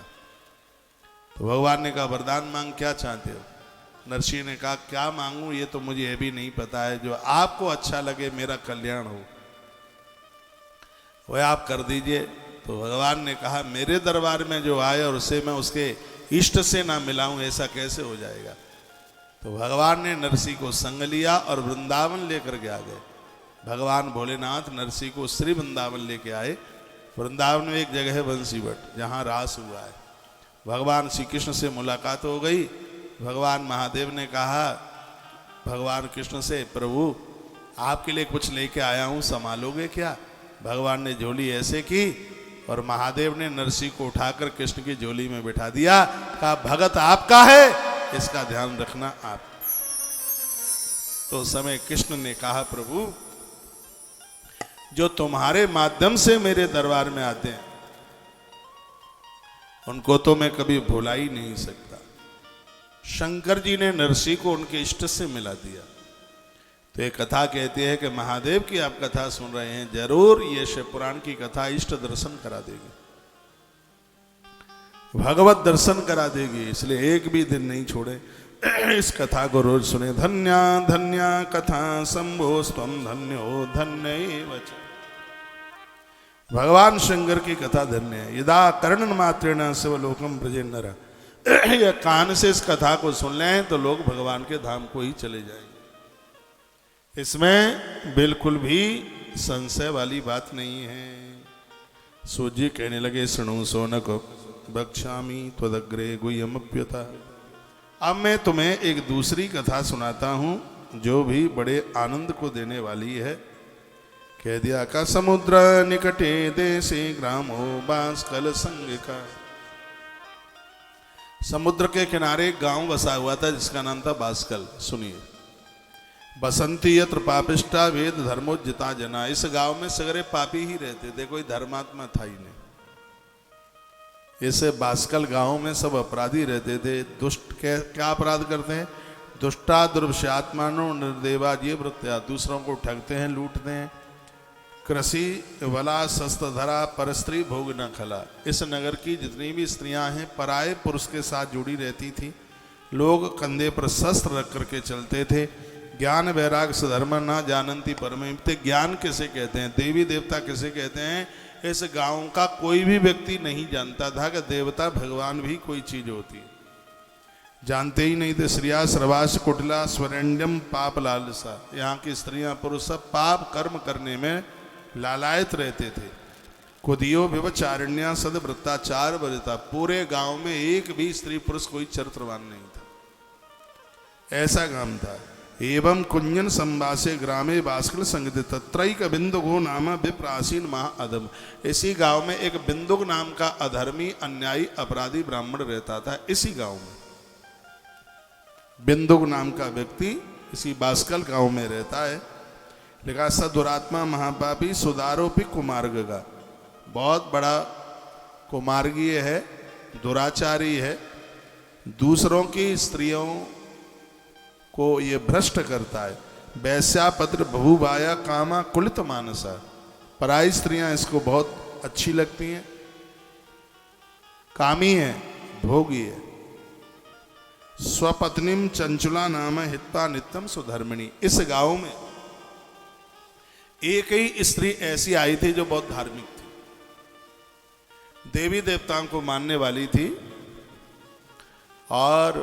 तो भगवान ने कहा, वरदान मांग, क्या चाहते हो? नरसिंह ने कहा, क्या मांगू ये तो मुझे ये भी नहीं पता है, जो आपको अच्छा लगे, मेरा कल्याण हो वह आप कर दीजिए। तो भगवान ने कहा, मेरे दरबार में जो आए और उसे मैं उसके इष्ट से ना मिलाऊं, ऐसा कैसे हो जाएगा? तो भगवान ने नरसिंह को संग लिया और वृंदावन लेकर के आ गए। भगवान भोलेनाथ नरसिंह को श्री वृंदावन लेके आए। वृंदावन में एक जगह है बंसीवट, जहाँ रास हुआ है। भगवान श्री कृष्ण से मुलाकात हो गई। भगवान महादेव ने कहा भगवान कृष्ण से, प्रभु आपके लिए कुछ लेके आया हूँ, संभालोगे क्या? भगवान ने झोली ऐसे की और महादेव ने नरसिंह को उठाकर कृष्ण की झोली में बिठा दिया। कहा, भगत आपका है, इसका ध्यान रखना आप। तो उस समय कृष्ण ने कहा, प्रभु जो तुम्हारे माध्यम से मेरे दरबार में आते हैं उनको तो मैं कभी भुला ही नहीं सकता। शंकर जी ने नरसिंह को उनके इष्ट से मिला दिया। तो ये कथा कहती है कि महादेव की आप कथा सुन रहे हैं, जरूर ये शिव पुराण की कथा इष्ट दर्शन करा देगी, भगवत दर्शन करा देगी। इसलिए एक भी दिन नहीं छोड़े, इस कथा को रोज सुने। धन्या धन्या कथा शंभो स्वम धन्यो धन्य। भगवान शंकर की कथा धन्य है। यदा कर्णन मात्रेण शिवलोकम ब्रजे नर। या कान से इस कथा को सुन लें तो लोग भगवान के धाम को ही चले जाएंगे। इसमें बिल्कुल भी संशय वाली बात नहीं है। सूजी कहने लगे, शृणु सोनक बक्षामी त्वदग्रे गुह्यमप्युता। अब मैं तुम्हें एक दूसरी कथा सुनाता हूं जो भी बड़े आनंद को देने वाली है। कह दिया का समुद्र निकटे देशे ग्रामो बांसकल संग का। समुद्र के किनारे एक गांव बसा हुआ था जिसका नाम था बांसकल। सुनिए, बसंती यत्र पापिष्टा वेद धर्मोज्जिता जना। इस गांव में सगरे पापी ही रहते थे, कोई धर्मात्मा था ही नहीं। इसे बांसकल गांव में सब अपराधी रहते थे। दुष्ट क्या अपराध करते हैं? दुष्टा दुर्वशात्मानो निर्देवा ये वृत्या। दूसरों को ठगते हैं, लूटते हैं। कृषि वला शस्त्रधरा परस्त्री भोग न खला। इस नगर की जितनी भी स्त्रियां हैं पराये पुरुष के साथ जुड़ी रहती थी। लोग कंधे पर शस्त्र रख करके चलते थे। ज्ञान वैराग सधर्म न जानंती परमते। ज्ञान किसे कहते हैं, देवी देवता किसे कहते हैं, इस गांव का कोई भी व्यक्ति नहीं जानता था कि देवता भगवान भी कोई चीज होती है। जानते ही नहीं थे। श्रिया सर्वास कुटला स्वरेण्यम पाप लालसा। यहाँ की स्त्रियां पुरुष सब पाप कर्म करने में लालायत रहते थे। कुदियो व्यवचारिण्या सदवृत्ताचार बजता। पूरे गांव में एक भी स्त्री पुरुष कोई चरित्रवान नहीं था। ऐसा गांव था। एवं कुंजन संवासे ग्रामे बांसकल संगति तत्रैक बिंदुगो नाम विप्रासीन महाअधम। इसी गांव में एक बिंदुक नाम का अधर्मी अन्यायी अपराधी ब्राह्मण रहता था। इसी गांव में बिंदुक नाम का व्यक्ति इसी बांसकल गांव में रहता है। लिखा स दुरात्मा महापापी सुदारोपी कुमार्ग का। बहुत बड़ा कुमार्गीय है, दुराचारी है। दूसरों की स्त्रियों को ये भ्रष्ट करता है। वैश्यापत्र बहुबाया कामा कुलित मानसा। पराई स्त्रियां इसको बहुत अच्छी लगती हैं, कामी है, भोगी है। स्वपत्नीम चंचुला नाम हित्वा नित्यम सुधर्मिणी। इस गांव में एक ही स्त्री ऐसी आई थी जो बहुत धार्मिक थी, देवी देवताओं को मानने वाली थी। और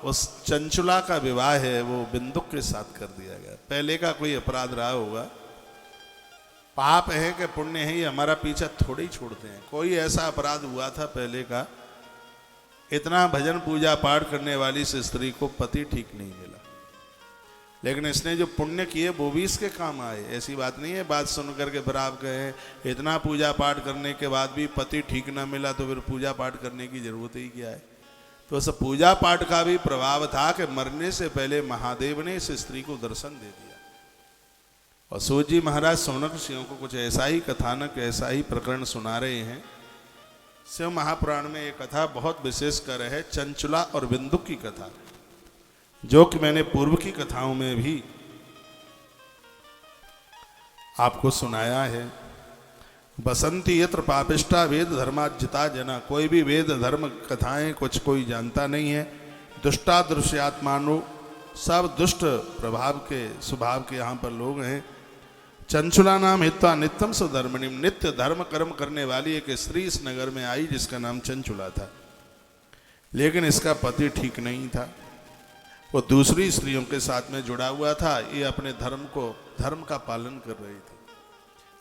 उस चंचुला का विवाह है वो बिंदुक के साथ कर दिया गया। पहले का कोई अपराध रहा होगा, पाप है कि पुण्य है, ये हमारा पीछा थोड़े ही छोड़ते हैं। कोई ऐसा अपराध हुआ था पहले का, इतना भजन पूजा पाठ करने वाली इस स्त्री को पति ठीक नहीं मिला। लेकिन इसने जो पुण्य किए वो भी इसके काम आए। ऐसी बात नहीं है बात सुन करके फिर आप कहें इतना पूजा पाठ करने के बाद भी पति ठीक ना मिला तो फिर पूजा पाठ करने की जरूरत ही क्या है। तो उस पूजा पाठ का भी प्रभाव था कि मरने से पहले महादेव ने इस स्त्री को दर्शन दे दिया। और सूत जी महाराज सौनक ऋषियों को कुछ ऐसा ही कथानक, ऐसा ही प्रकरण सुना रहे हैं। शिव महापुराण में एक कथा बहुत विशेष कर है, चंचुला और बिंदुक की कथा, जो कि मैंने पूर्व की कथाओं में भी आपको सुनाया है। बसंती यत्र पापिष्टा वेद धर्माज्यता जना, कोई भी वेद धर्म कथाएं कुछ कोई जानता नहीं है। दुष्टा दृश्यात्मानु, सब दुष्ट प्रभाव के स्वभाव के यहाँ पर लोग हैं। चंचुला नाम हित्वा नित्यम सुधर्मणिम, नित्य धर्म कर्म करने वाली एक स्त्री इस नगर में आई जिसका नाम चंचुला था। लेकिन इसका पति ठीक नहीं था, वो दूसरी स्त्रियों के साथ में जुड़ा हुआ था। ये अपने धर्म का पालन कर रही थी।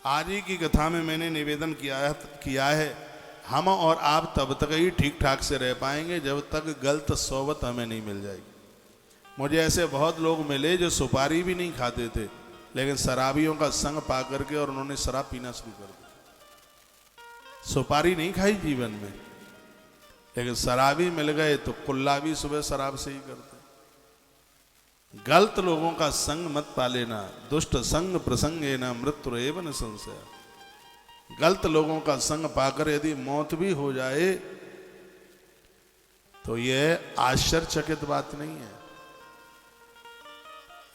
आज ही की कथा में मैंने निवेदन किया है, हम और आप तब तक ही ठीक ठाक से रह पाएंगे जब तक गलत सोबत हमें नहीं मिल जाएगी। मुझे ऐसे बहुत लोग मिले जो सुपारी भी नहीं खाते थे, लेकिन शराबियों का संग पा करके और उन्होंने शराब पीना शुरू कर दिया। सुपारी नहीं खाई जीवन में, लेकिन शराबी मिल गए तो कुल्ला भी सुबह शराब से ही करते। गलत लोगों का संग मत पा लेना, दुष्ट संग प्रसंगे न मृत्यु एवं संशय। गलत लोगों का संग पाकर यदि मौत भी हो जाए तो यह आश्चर्यचकित बात नहीं है।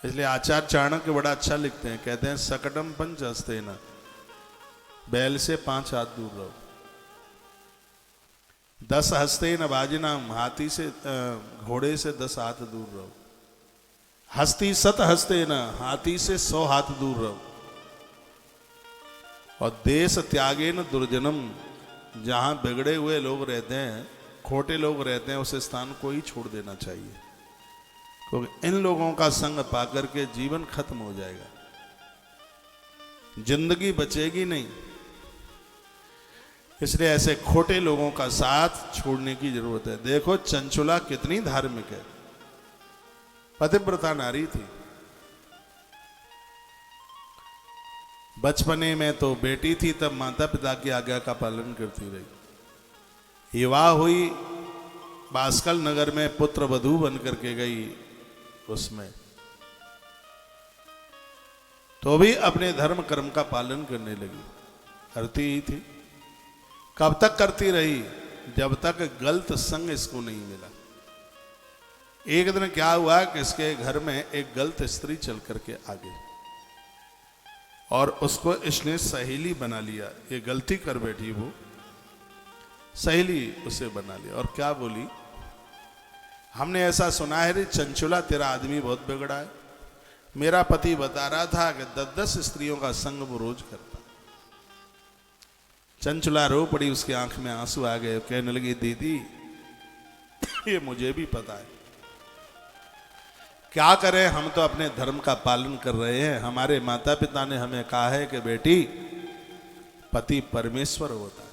इसलिए आचार्य चाणक्य बड़ा अच्छा लिखते हैं, कहते हैं सकटम पंच हस्ते न, बैल से 5 हाथ दूर रहो। 10 हस्ते न बाजिनाम, हाथी से घोड़े से 10 हाथ दूर रहो। हस्ती 7 हस्ते न, हाथी से 100 हाथ दूर रहो। और देश त्यागे न दुर्जनम, जहां बिगड़े हुए लोग रहते हैं, खोटे लोग रहते हैं, उस स्थान को ही छोड़ देना चाहिए, क्योंकि इन लोगों का संग पाकर के जीवन खत्म हो जाएगा, जिंदगी बचेगी नहीं। इसलिए ऐसे खोटे लोगों का साथ छोड़ने की जरूरत है। देखो चंचुला कितनी धार्मिक है, पतिव्रता नारी थी। बचपने में तो बेटी थी, तब माता पिता की आज्ञा का पालन करती रही। विवाह हुई, बास्कल नगर में पुत्र वधू बन करके गई, उसमें तो भी अपने धर्म कर्म का पालन करने लगी, करती ही थी। कब तक करती रही? जब तक गलत संग इसको नहीं मिला। एक दिन क्या हुआ कि इसके घर में एक गलत स्त्री चल करके आ गई और उसको इसने सहेली बना लिया। ये गलती कर बैठी, वो सहेली उसे बना लिया। और क्या बोली, हमने ऐसा सुना है रे चंचुला, तेरा आदमी बहुत बिगड़ा है। मेरा पति बता रहा था कि 10-10 स्त्रियों का संग वो रोज करता। चंचुला रो पड़ी, उसकी आंख में आंसू आ गए। कहने लगी, दीदी ये मुझे भी पता है, क्या करें, हम तो अपने धर्म का पालन कर रहे हैं। हमारे माता पिता ने हमें कहा है कि बेटी पति परमेश्वर होता है।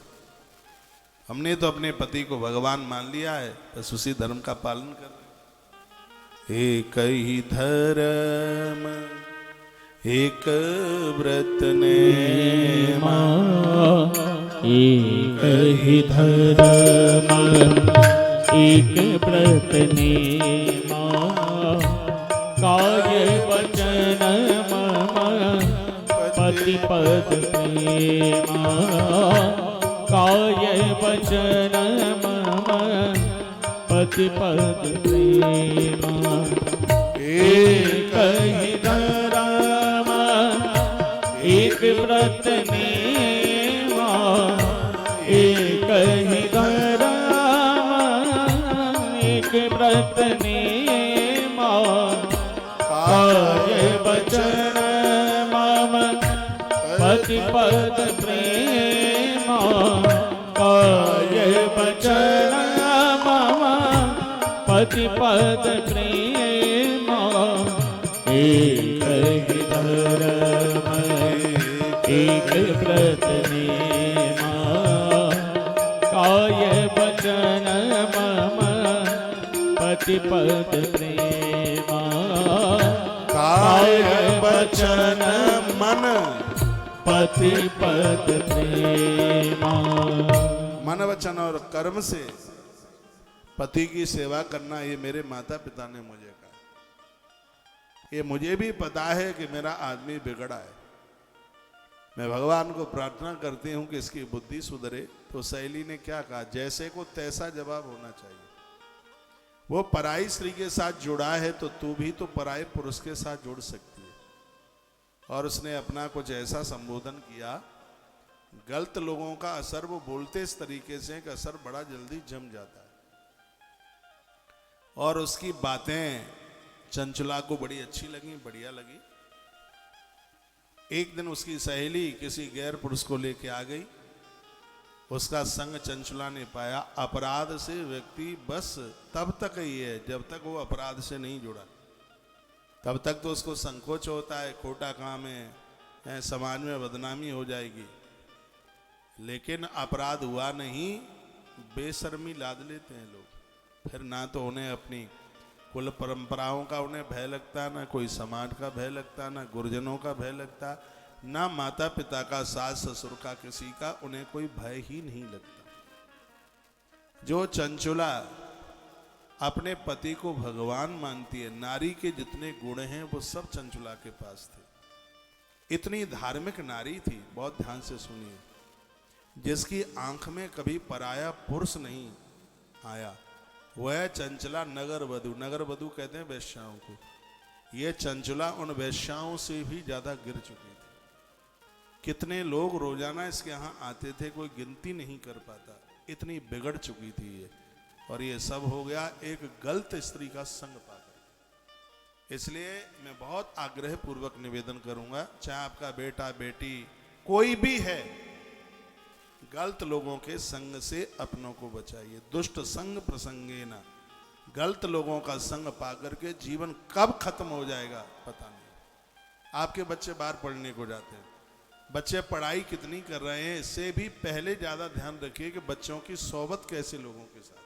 हमने तो अपने पति को भगवान मान लिया है, बस उसी धर्म का पालन कर रहे हैं। एक ही धर्म एक व्रत नेमा, एक ही धर्म एक व्रत नेमा, काय वचन मम पति पद प्रेमा, काय वचन मम पति पद प्रेमा। एक ही धर्म एक व्रत नेमा, एक ही धर्म एक व्रत नेमा, काय वचन मम पति पद प्रेमा, काय वचन मम पति पद प्रेमा। एक ही धर्म एक व्रत नेमा, काय वचन मम पति पद प्रेमा, काय वचन मन पति पद प्रेमा। मन वचन और कर्म से पति की सेवा करना ये मेरे माता पिता ने मुझे कहा। ये मुझे भी पता है कि मेरा आदमी बिगड़ा है। मैं भगवान को प्रार्थना करती हूँ कि इसकी बुद्धि सुधरे। तो सहेली ने क्या कहा, जैसे को तैसा जवाब होना चाहिए। वो पराई स्त्री के साथ जुड़ा है तो तू भी तो पराये पुरुष के साथ जुड़ सकती है। और उसने अपना कुछ ऐसा संबोधन किया, गलत लोगों का असर वो बोलते इस तरीके से कि असर बड़ा जल्दी जम जाता है। और उसकी बातें चंचला को बड़ी अच्छी लगी, बढ़िया लगी। एक दिन उसकी सहेली किसी गैर पुरुष को लेके आ गई। उसका संग चंचला ने पाया। अपराध से व्यक्ति बस तब तक ही है जब तक वो अपराध से नहीं जुड़ा। तब तक तो उसको संकोच होता है, खोटा काम है, समाज में बदनामी हो जाएगी। लेकिन अपराध हुआ नहीं, बेशर्मी लाद लेते हैं लोग। फिर ना तो उन्हें अपनी कुल परंपराओं का उन्हें भय लगता, ना कोई समाज का भय लगता, ना गुरुजनों का भय लगता, ना माता पिता का, सास ससुर का, किसी का उन्हें कोई भय ही नहीं लगता। जो चंचुला अपने पति को भगवान मानती है, नारी के जितने गुण हैं वो सब चंचुला के पास थे। इतनी धार्मिक नारी थी, बहुत ध्यान से सुनिए, जिसकी आंख में कभी पराया पुरुष नहीं आया। वह चंचला नगर वधु, नगर वधु कहते हैं वेश्याओं को। ये चंचला उन वेश्याओं से भी ज्यादा गिर चुकी थी। कितने लोग रोजाना इसके यहाँ आते थे, कोई गिनती नहीं कर पाता। इतनी बिगड़ चुकी थी ये। और ये सब हो गया एक गलत स्त्री का संग पाकर। इसलिए मैं बहुत आग्रह पूर्वक निवेदन करूंगा, चाहे आपका बेटा बेटी कोई भी है, गलत लोगों के संग से अपनों को बचाइए। दुष्ट संग प्रसंगे ना, गलत लोगों का संग पाकर के जीवन कब खत्म हो जाएगा पता नहीं। आपके बच्चे बाहर पढ़ने को जाते हैं, बच्चे पढ़ाई कितनी कर रहे हैं, इससे भी पहले ज्यादा ध्यान रखिए कि बच्चों की सोबत कैसे लोगों के साथ।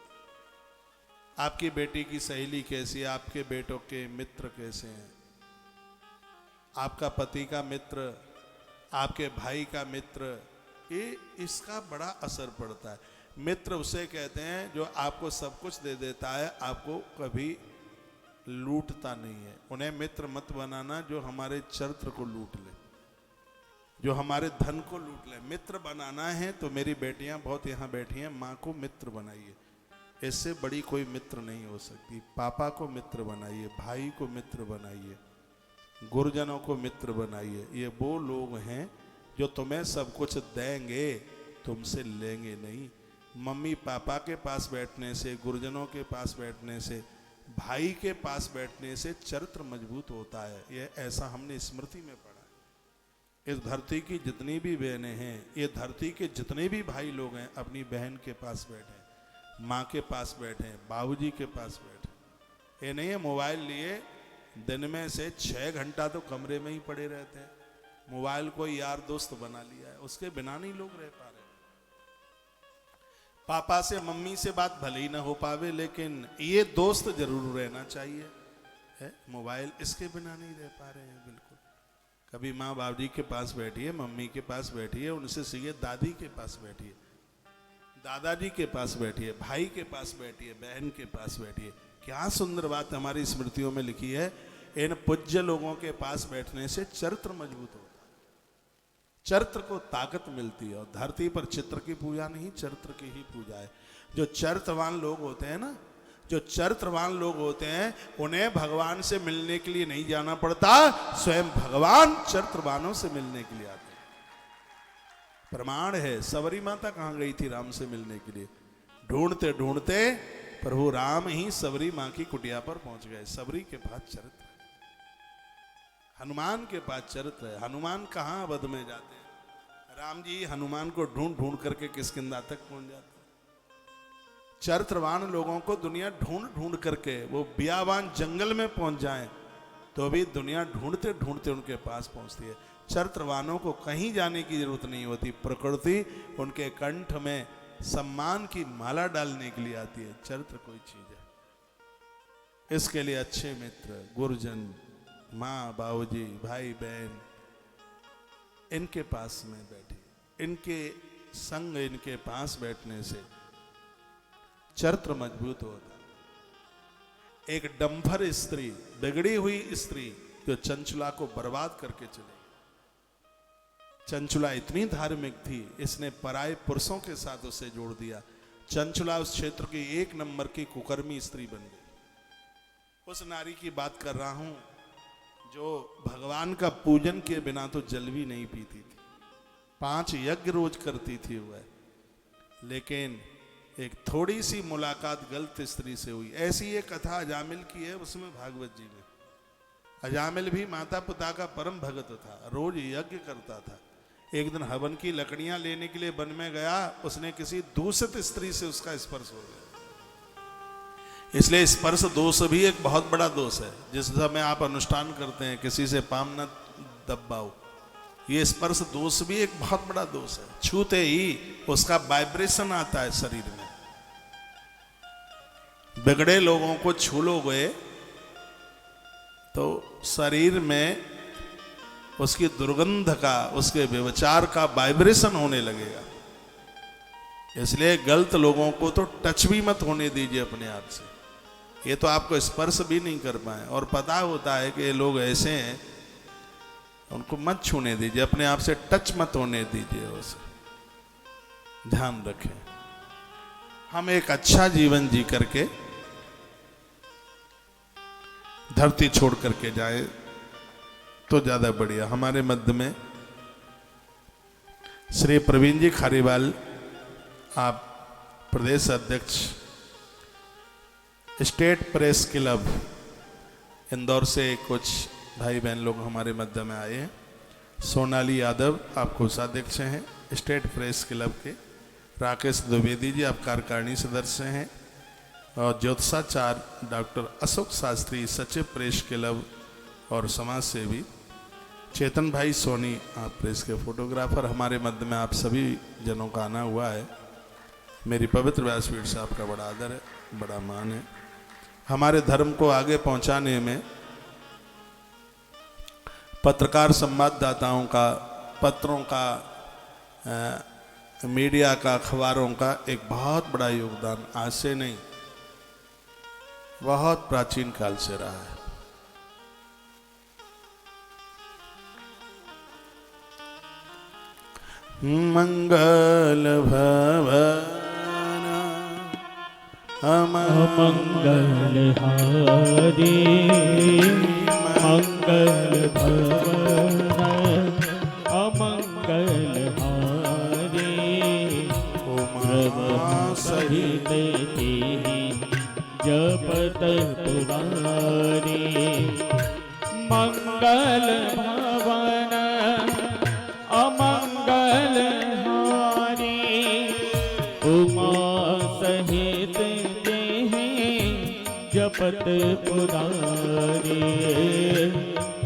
आपकी बेटी की सहेली कैसी है, आपके बेटों के मित्र कैसे हैं, आपका पति का मित्र, आपके भाई का मित्र, ये इसका बड़ा असर पड़ता है। मित्र उसे कहते हैं जो आपको सब कुछ दे देता है, आपको कभी लूटता नहीं है। उन्हें मित्र मत बनाना जो हमारे चरित्र को लूट ले, जो हमारे धन को लूट ले। मित्र बनाना है तो मेरी बेटियां बहुत यहाँ बैठी हैं, माँ को मित्र बनाइए। इससे बड़ी कोई मित्र नहीं हो सकती। पापा को मित्र बनाइए, भाई को मित्र बनाइए, गुरुजनों को मित्र बनाइए। ये वो लोग हैं जो तुम्हें सब कुछ देंगे, तुमसे लेंगे नहीं। मम्मी पापा के पास बैठने से, गुरुजनों के पास बैठने से, भाई के पास बैठने से चरित्र मजबूत होता है। ये ऐसा हमने स्मृति में पढ़ा है। इस धरती की जितनी भी बहनें हैं, ये धरती के जितने भी भाई लोग हैं, अपनी बहन के पास बैठे, माँ के पास बैठे, बाबूजी के पास बैठे। ये नहीं है मोबाइल लिए दिन में से 6 घंटा तो कमरे में ही पड़े रहते हैं। मोबाइल को यार दोस्त बना लिया है, उसके बिना नहीं लोग रह पा रहे। पापा से मम्मी से बात भले ही ना हो पावे, लेकिन ये दोस्त जरूर रहना चाहिए है। मोबाइल इसके बिना नहीं रह पा रहे हैं बिल्कुल। कभी माँ बाबूजी के पास बैठिए, मम्मी के पास बैठिए, उनसे सीखिए, दादी के पास बैठिए, दादाजी के पास बैठिए, भाई के पास बैठिए, बहन के पास बैठिए। क्या सुंदर बात हमारी स्मृतियों में लिखी है। इन पूज्य लोगों के पास बैठने से चरित्र मजबूत होता है, चरित्र को ताकत मिलती है। और धरती पर चित्र की पूजा नहीं, चरित्र की ही पूजा है। जो चरित्रवान लोग होते हैं ना, जो चरित्रवान लोग होते हैं, उन्हें भगवान से मिलने के लिए नहीं जाना पड़ता, स्वयं भगवान चरित्रवानों से मिलने के लिए आते हैं। प्रमाण है, सबरी माता कहाँ गई थी राम से मिलने के लिए? ढूंढते ढूंढते प्रभु राम ही सबरी माँ की कुटिया पर पहुंच गए। सबरी के पास चरित्र है, हनुमान के पास चरित्र है। हनुमान कहाँ अवध में जाते हैं, राम जी हनुमान को ढूंढ ढूंढ करके किष्किंधा तक पहुंच जाते हैं। चरित्रवान लोगों को दुनिया ढूंढ ढूंढ करके, वो बियावान जंगल में पहुंच जाएं तो भी दुनिया ढूंढते ढूंढते उनके पास पहुंचती है। चरित्रवानों को कहीं जाने की जरूरत नहीं होती, प्रकृति उनके कंठ में सम्मान की माला डालने के लिए आती है। चरित्र कोई चीज है। इसके लिए अच्छे मित्र, गुरुजन, माँ बाबूजी, भाई बहन, इनके पास में बैठिए। इनके संग, इनके पास बैठने से चरित्र मजबूत होता। एक डंभर स्त्री, बिगड़ी हुई स्त्री जो चंचुला को बर्बाद करके चली। चंचुला इतनी धार्मिक थी, इसने पराये पुरुषों के साथ उसे जोड़ दिया। चंचुला उस क्षेत्र की 1 नंबर की कुकर्मी स्त्री बन गई। उस नारी की बात कर रहा हूं जो भगवान का पूजन किए बिना तो जल भी नहीं पीती थी। 5 यज्ञ रोज करती थी वह, लेकिन एक थोड़ी सी मुलाकात गलत स्त्री से हुई। ऐसी एक कथा अजामिल की है उसमें भागवत जी में। अजामिल भी माता पिता का परम भगत था, रोज यज्ञ करता था। एक दिन हवन की लकड़ियां लेने के लिए वन में गया, उसने किसी दूषित स्त्री से उसका स्पर्श हो गया। इसलिए स्पर्श दोष भी एक बहुत बड़ा दोष है। जिस समय आप अनुष्ठान करते हैं किसी से पाम न दबाओ, ये स्पर्श दोष भी एक बहुत बड़ा दोष है। छूते ही उसका वाइब्रेशन आता है शरीर में। बिगड़े लोगों को छू लोगे तो शरीर में उसकी दुर्गंध का, उसके व्यभिचार का वाइब्रेशन होने लगेगा। इसलिए गलत लोगों को तो टच भी मत होने दीजिए अपने आप से। ये तो आपको स्पर्श भी नहीं कर पाए और पता होता है कि ये लोग ऐसे हैं, उनको मत छूने दीजिए, अपने आप से टच मत होने दीजिए उसे। ध्यान रखें, हम एक अच्छा जीवन जी करके धरती छोड़ करके जाए तो ज्यादा बढ़िया। हमारे मध्य में श्री प्रवीण जी खारीवाल, आप प्रदेश अध्यक्ष स्टेट प्रेस क्लब इंदौर से कुछ भाई बहन लोग हमारे मध्य में आए हैं। सोनाली यादव आप कोषाध्यक्ष हैं स्टेट प्रेस क्लब के। राकेश द्विवेदी जी आप कार्यकारिणी सदस्य हैं। और ज्योतिषाचार्य डॉक्टर अशोक शास्त्री सचिव प्रेस क्लब और समाज सेवी। चेतन भाई सोनी आप प्रेस के फोटोग्राफर। हमारे मध्य में आप सभी जनों का आना हुआ है। मेरी पवित्र व्यासपीठ से आपका बड़ा आदर है, बड़ा मान है। हमारे धर्म को आगे पहुंचाने में पत्रकार संवाददाताओं का, पत्रों का, मीडिया का, अखबारों का एक बहुत बड़ा योगदान आज से नहीं, बहुत प्राचीन काल से रहा है। मंगल भवन अमंगल हारी मंगल भवन अमंगल हारी उमा सहित जपत पुरारी मंगल भवन अमंगल हारी उमा सहित जपत पुरारी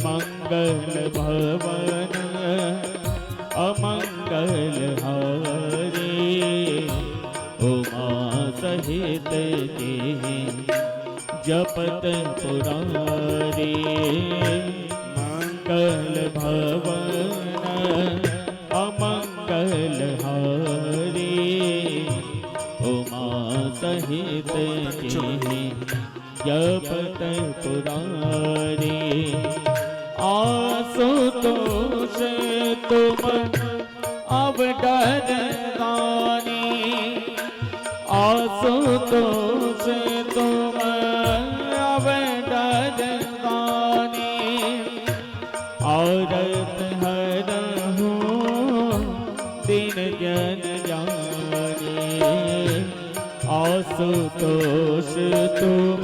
मंगल भवन अमंगल हारी उमा सहित जपत पुरारी मंगल भवन अमंगल हारी उमा सहित जपत पुरारी आशुतोष तुम अब डरदानी आशुतोष तुम अब डरदानी औरत हरहु दिन जन जानी आशुतोष तुम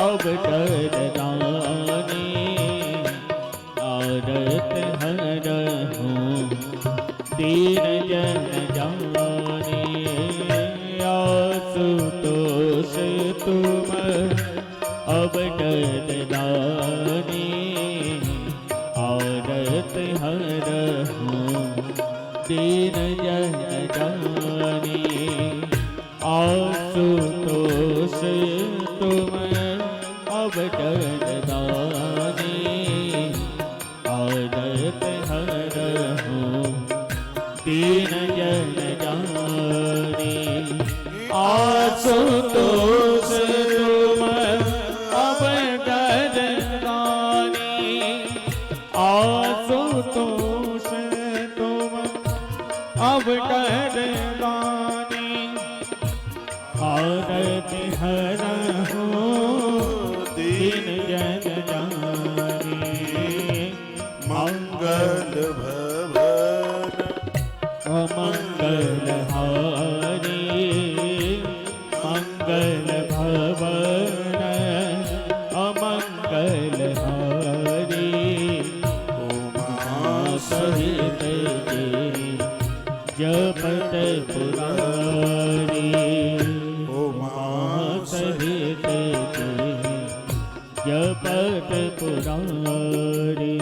अब डरदानी औरत हरहु दिन जन जानी आशुतोष तुम अब डरदानी औरत हरहु दिन जन जानी आशुतोष तुम अब डरदानी औरत हरहु दिन जन जानी हूँ दीन जन जानी। मंगल भवन अमंगल हारी मंगल भवन अमंगल हारी। उमा सहित जपत पुरारी। उमा सहित जपत पुरारी।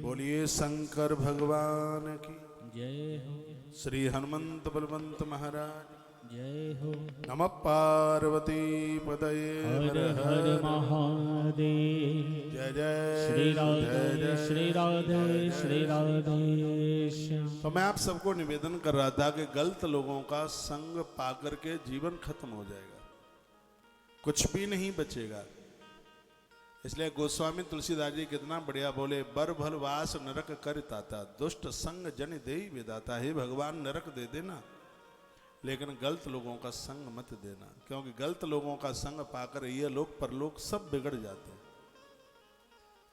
बोलिए शंकर भगवान की जय हो श्री हनुमंत बलवंत महाराज जय हो। नमः पार्वती पतये हर हर महादेव। जय जय श्री जय राधे जय। श्री राधे श्री राधे श्याम। तो मैं आप सबको निवेदन कर रहा था कि गलत लोगों का संग पाकर के जीवन खत्म हो जाएगा, कुछ भी नहीं बचेगा। इसलिए गोस्वामी तुलसीदास जी कितना बढ़िया बोले, बर भल वास नरक कर ताता, दुष्ट संग जन देई विदाता। हे भगवान नरक दे देना, लेकिन गलत लोगों का संग मत देना, क्योंकि गलत लोगों का संग पाकर ये लोग परलोक सब बिगड़ जाते हैं।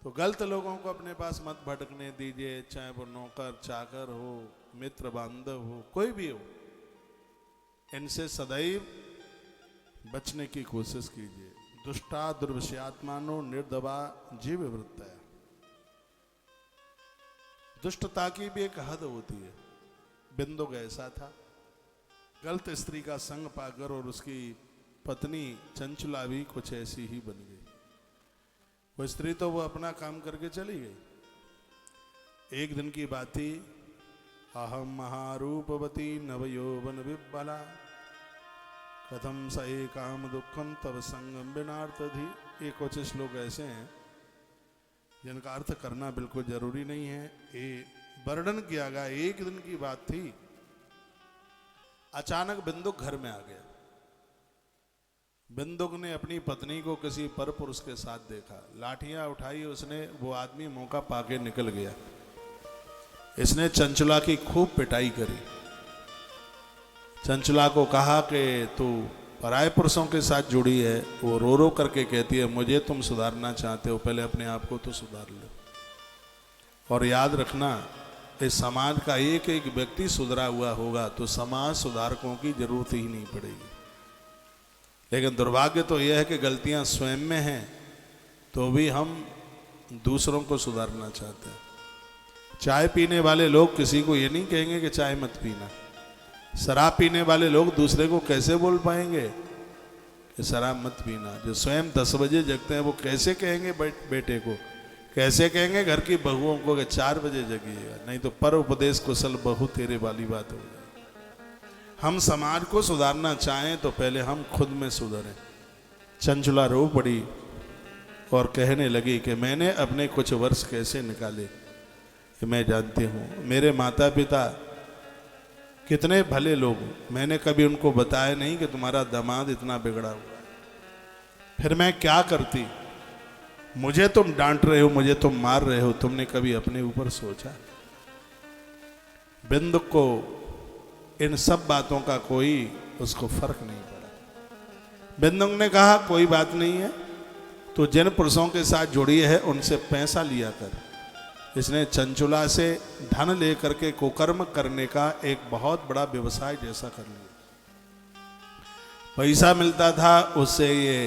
तो गलत लोगों को अपने पास मत भटकने दीजिए, चाहे वो नौकर चाकर हो, मित्र बांधव हो, कोई भी हो, इनसे सदैव बचने की कोशिश कीजिए। दुष्टा दुर्विषयात्मानो निर्दवा जीव वृत्तया। दुष्टता की भी एक हद होती है। बिंदुक ऐसा था, गलत स्त्री का संग पाकर और उसकी पत्नी चंचला भी कुछ ऐसी ही बन गई। वो स्त्री तो वो अपना काम करके चली गई। एक दिन की बात थी, अहम महारूपवती नवयौवन विबला कथम सहे काम दुखम तब संगम बिनार्थधि। ये कुछ श्लोक ऐसे हैं जिनका अर्थ करना बिल्कुल जरूरी नहीं है। ये वर्णन किया गया, एक दिन की बात थी, अचानक बिंदुक घर में आ गया। बिंदुक ने अपनी पत्नी को किसी पर पुरुष के साथ देखा, लाठियां उठाई उसने, वो आदमी मौका पाके निकल गया। इसने चंचला की खूब पिटाई करी। चंचला को कहा कि तू पराये पुरुषों के साथ जुड़ी है। वो रो रो करके कहती है, मुझे तुम सुधारना चाहते हो, पहले अपने आप को तो सुधार लो। और याद रखना, इस समाज का एक एक व्यक्ति सुधरा हुआ होगा तो समाज सुधारकों की जरूरत ही नहीं पड़ेगी। लेकिन दुर्भाग्य तो यह है कि गलतियां स्वयं में हैं तो भी हम दूसरों को सुधारना चाहते हैं। चाय पीने वाले लोग किसी को ये नहीं कहेंगे कि चाय मत पीना। शराब पीने वाले लोग दूसरे को कैसे बोल पाएंगे कि शराब मत पीना। जो स्वयं 10 बजे जगते हैं वो कैसे कहेंगे बेटे को, कैसे कहेंगे घर की बहुओं को कि 4 बजे जगिएगा, नहीं तो पर उपदेश कुशल बहु तेरे वाली बात हो जाए। हम समाज को सुधारना चाहें तो पहले हम खुद में सुधरें। चंचला रो पड़ी और कहने लगी कि मैंने अपने कुछ वर्ष कैसे निकाले कि मैं जानती हूँ। मेरे माता पिता कितने भले लोग, मैंने कभी उनको बताया नहीं कि तुम्हारा दामाद इतना बिगड़ा हुआ है। फिर मैं क्या करती? मुझे तुम डांट रहे हो, मुझे तुम मार रहे हो, तुमने कभी अपने ऊपर सोचा? बिंदुक को इन सब बातों का कोई उसको फर्क नहीं पड़ा। बिंदुक ने कहा कोई बात नहीं है, तो जिन पुरुषों के साथ जुड़ी है उनसे पैसा लिया कर। इसने चंचला से धन लेकर के कुकर्म करने का एक बहुत बड़ा व्यवसाय जैसा कर लिया। पैसा मिलता था उससे ये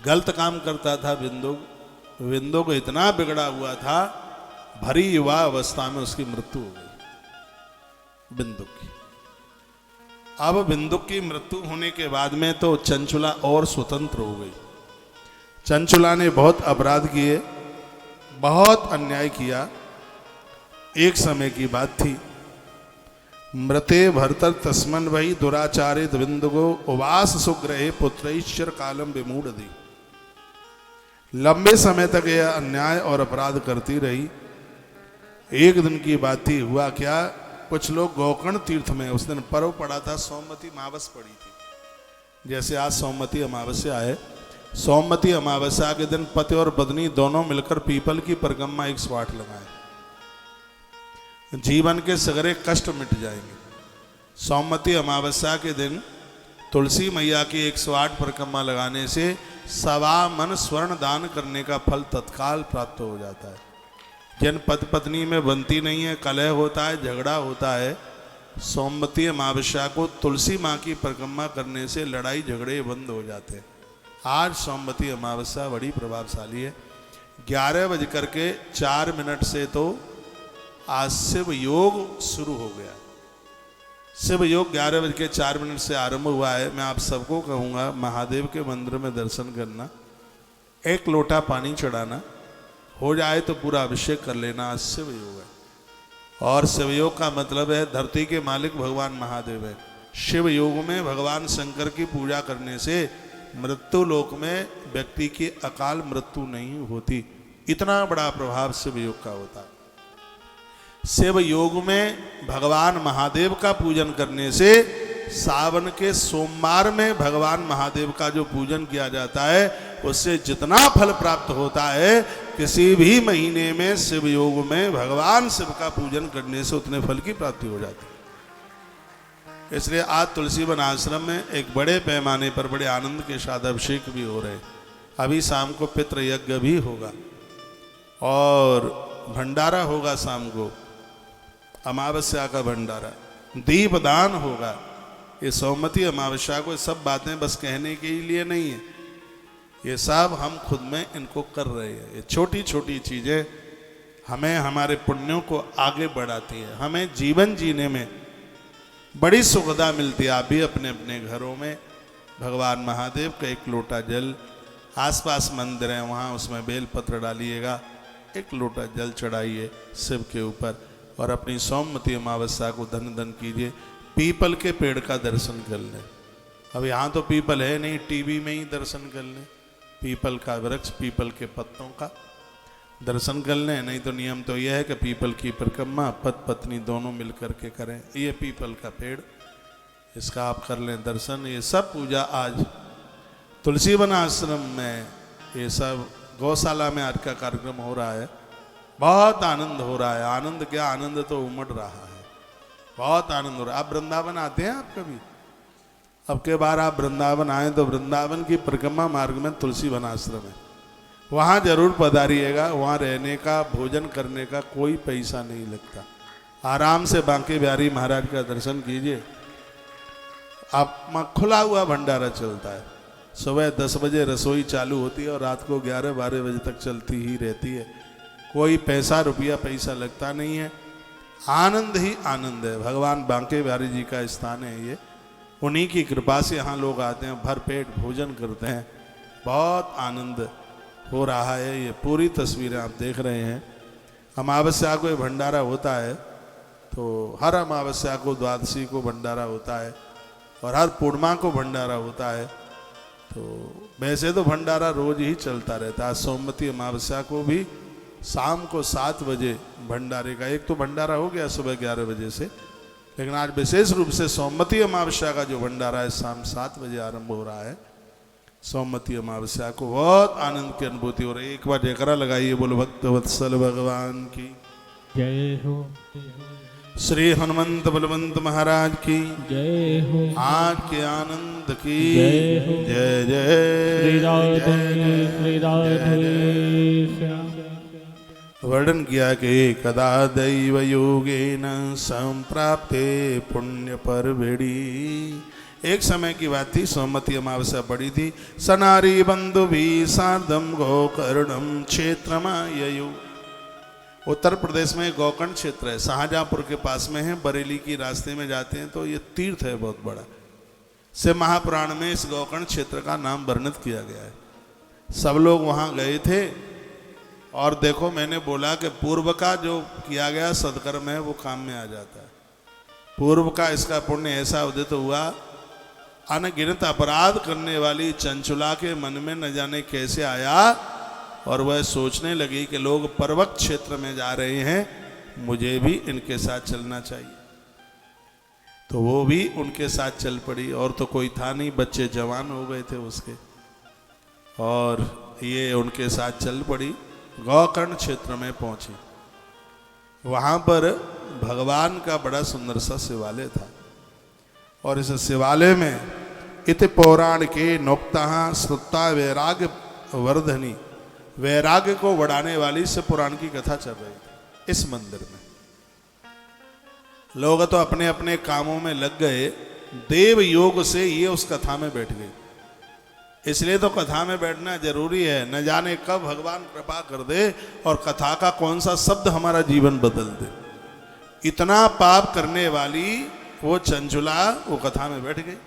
गलत काम करता था। बिंदुक इतना बिगड़ा हुआ था, भरी युवा अवस्था में उसकी मृत्यु हो गई बिंदुक की। अब बिंदुक की मृत्यु होने के बाद में तो चंचला और स्वतंत्र हो गई। चंचला ने बहुत अपराध किए, बहुत अन्याय किया। एक समय की बात थी, मृते भरतर तस्मन वही दुराचारित बिंदुगो उवास सुग्रहे पुत्रैश्वर कालम विमूढ़धि। लंबे समय तक यह अन्याय और अपराध करती रही। एक दिन की बात थी, हुआ क्या, कुछ लोग गोकर्ण तीर्थ में, उस दिन पर्व पड़ा था, सोमवती अमावस पड़ी थी। जैसे आज सोमवती अमावस्या है, सोमवती अमावस्या के दिन पति और पत्नी दोनों मिलकर पीपल की परिक्रमा 108 लगाए, जीवन के सगरे कष्ट मिट जाएंगे। सोमवती अमावस्या के दिन तुलसी मैया की 108 परिक्रमा लगाने से 1.25 मन स्वर्ण दान करने का फल तत्काल प्राप्त हो जाता है। जिन पति पत्नी में बनती नहीं है, कलह होता है, झगड़ा होता है, सोमवती अमावस्या को तुलसी माँ की परिक्रमा करने से लड़ाई झगड़े बंद हो जाते हैं। आज सोमवती अमावस्या बड़ी प्रभावशाली है। 11:04 से तो आज शिव योग शुरू हो गया। शिव योग 11:04 से आरंभ हुआ है। मैं आप सबको कहूँगा महादेव के मंदिर में दर्शन करना, 1 लोटा पानी चढ़ाना, हो जाए तो पूरा अभिषेक कर लेना। आज शिव योग है और शिव योग का मतलब है धरती के मालिक भगवान महादेव है। शिव योग में भगवान शंकर की पूजा करने से मृत्यु लोक में व्यक्ति की अकाल मृत्यु नहीं होती। इतना बड़ा प्रभाव शिव योग का होता है। शिव योग में भगवान महादेव का पूजन करने से सावन के सोमवार में भगवान महादेव का जो पूजन किया जाता है उससे जितना फल प्राप्त होता है, किसी भी महीने में शिव योग में भगवान शिव का पूजन करने से उतने फल की प्राप्ति हो जाती है। इसलिए आज तुलसी वन आश्रम में एक बड़े पैमाने पर बड़े आनंद के साथ अभिषेक भी हो रहे हैं। अभी शाम को पितृ यज्ञ भी होगा और भंडारा होगा। शाम को अमावस्या का भंडारा, दीपदान होगा। ये सोमवती अमावस्या को सब बातें बस कहने के लिए नहीं है, ये सब हम खुद में इनको कर रहे हैं। ये छोटी छोटी चीज़ें हमें हमारे पुण्यों को आगे बढ़ाती है, हमें जीवन जीने में बड़ी सुविधा मिलती है। आप भी अपने अपने घरों में भगवान महादेव का 1 लोटा जल, आसपास मंदिर है वहाँ उसमें बेलपत्र डालिएगा, 1 लोटा जल चढ़ाइए शिव के ऊपर और अपनी सोमवती अमावस्या को धन धन कीजिए। पीपल के पेड़ का दर्शन कर लें। अब यहाँ तो पीपल है नहीं, टीवी में ही दर्शन कर लें। पीपल का वृक्ष, पीपल के पत्तों का दर्शन कर लें। नहीं तो नियम तो यह है कि पीपल की परिक्रमा पति पत्नी दोनों मिलकर के करें। ये पीपल का पेड़, इसका आप कर लें दर्शन। ये सब पूजा आज तुलसी वन आश्रम में, ये सब गौशाला में आज का कार्यक्रम हो रहा है। बहुत आनंद हो रहा है। आनंद क्या, आनंद तो उमड़ रहा है, बहुत आनंद हो रहा है। आप वृंदावन आते हैं आप कभी? अब के बार आप वृंदावन आए तो वृंदावन की परिक्रमा मार्ग में तुलसी वन आश्रम है, वहाँ जरूर पधारिएगा। वहाँ रहने का, भोजन करने का कोई पैसा नहीं लगता। आराम से बांके बिहारी महाराज का दर्शन कीजिए। आप खुला हुआ भंडारा चलता है। सुबह 10 बजे रसोई चालू होती है और रात को 11-12 बजे तक चलती ही रहती है। कोई पैसा पैसा लगता नहीं है। आनंद ही आनंद है। भगवान बांके बिहारी जी का स्थान है ये। उन्हीं की कृपा से यहाँ लोग आते हैं, भर पेट भोजन करते हैं। बहुत आनंद हो रहा है। ये पूरी तस्वीरें आप देख रहे हैं। अमावस्या को ये भंडारा होता है, तो हर अमावस्या को, द्वादशी को भंडारा होता है और हर पूर्णिमा को भंडारा होता है। तो वैसे तो भंडारा रोज ही चलता रहता है। सोमवती अमावस्या को भी शाम को 7 बजे भंडारे का, एक तो भंडारा हो गया सुबह 11 बजे से, लेकिन आज विशेष रूप से सोमवती अमावस्या का जो भंडारा है शाम 7 बजे आरंभ हो रहा है। सोमवती अमावस्या को बहुत आनंद की अनुभूति हो रही है। एक बार जयकारा लगाइए, बोलो भक्त वत्सल भगवान की जय हो, श्री हनुमंत बलवंत महाराज की जय हो, आज के आनंद की जय हो। जय जय श्री राधे श्री राधे श्याम। वर्णन किया कि कदा दैव योगेन संप्राप्ते पुण्य परवेड़ी। एक समय की बात थी, सोमवती अमावस्या पड़ी थी। सनारी बंधु भी सार्धम गोकर्णम क्षेत्रमाययु। उत्तर प्रदेश में गोकर्ण क्षेत्र है, शाहजहांपुर के पास में है। बरेली की रास्ते में जाते हैं तो ये तीर्थ है बहुत बड़ा। से महापुराण में इस गोकर्ण क्षेत्र का नाम वर्णित किया गया है। सब लोग वहाँ गए थे और देखो, मैंने बोला कि पूर्व का जो किया गया सत्कर्म है वो काम में आ जाता है। पूर्व का इसका पुण्य ऐसा उदित हुआ, अनगिनत अपराध करने वाली चंचुला के मन में न जाने कैसे आया और वह सोचने लगी कि लोग पर्वत क्षेत्र में जा रहे हैं, मुझे भी इनके साथ चलना चाहिए। तो वो भी उनके साथ चल पड़ी। और तो कोई था नहीं, बच्चे जवान हो गए थे उसके, और ये उनके साथ चल पड़ी। गोकर्ण क्षेत्र में पहुंची। वहां पर भगवान का बड़ा सुंदर सा शिवालय था और इस शिवालय में इति पौराण के नोक्ता श्रुता वैराग्य वर्धनी, वैराग्य को बढ़ाने वाली से पुराण की कथा चल रही थी इस मंदिर में। लोग तो अपने अपने कामों में लग गए, देव योग से ये उस कथा में बैठ गई। इसलिए तो कथा में बैठना जरूरी है, न जाने कब भगवान कृपा कर दे और कथा का कौन सा शब्द हमारा जीवन बदल दे। इतना पाप करने वाली वो चंचुला वो कथा में बैठ गई।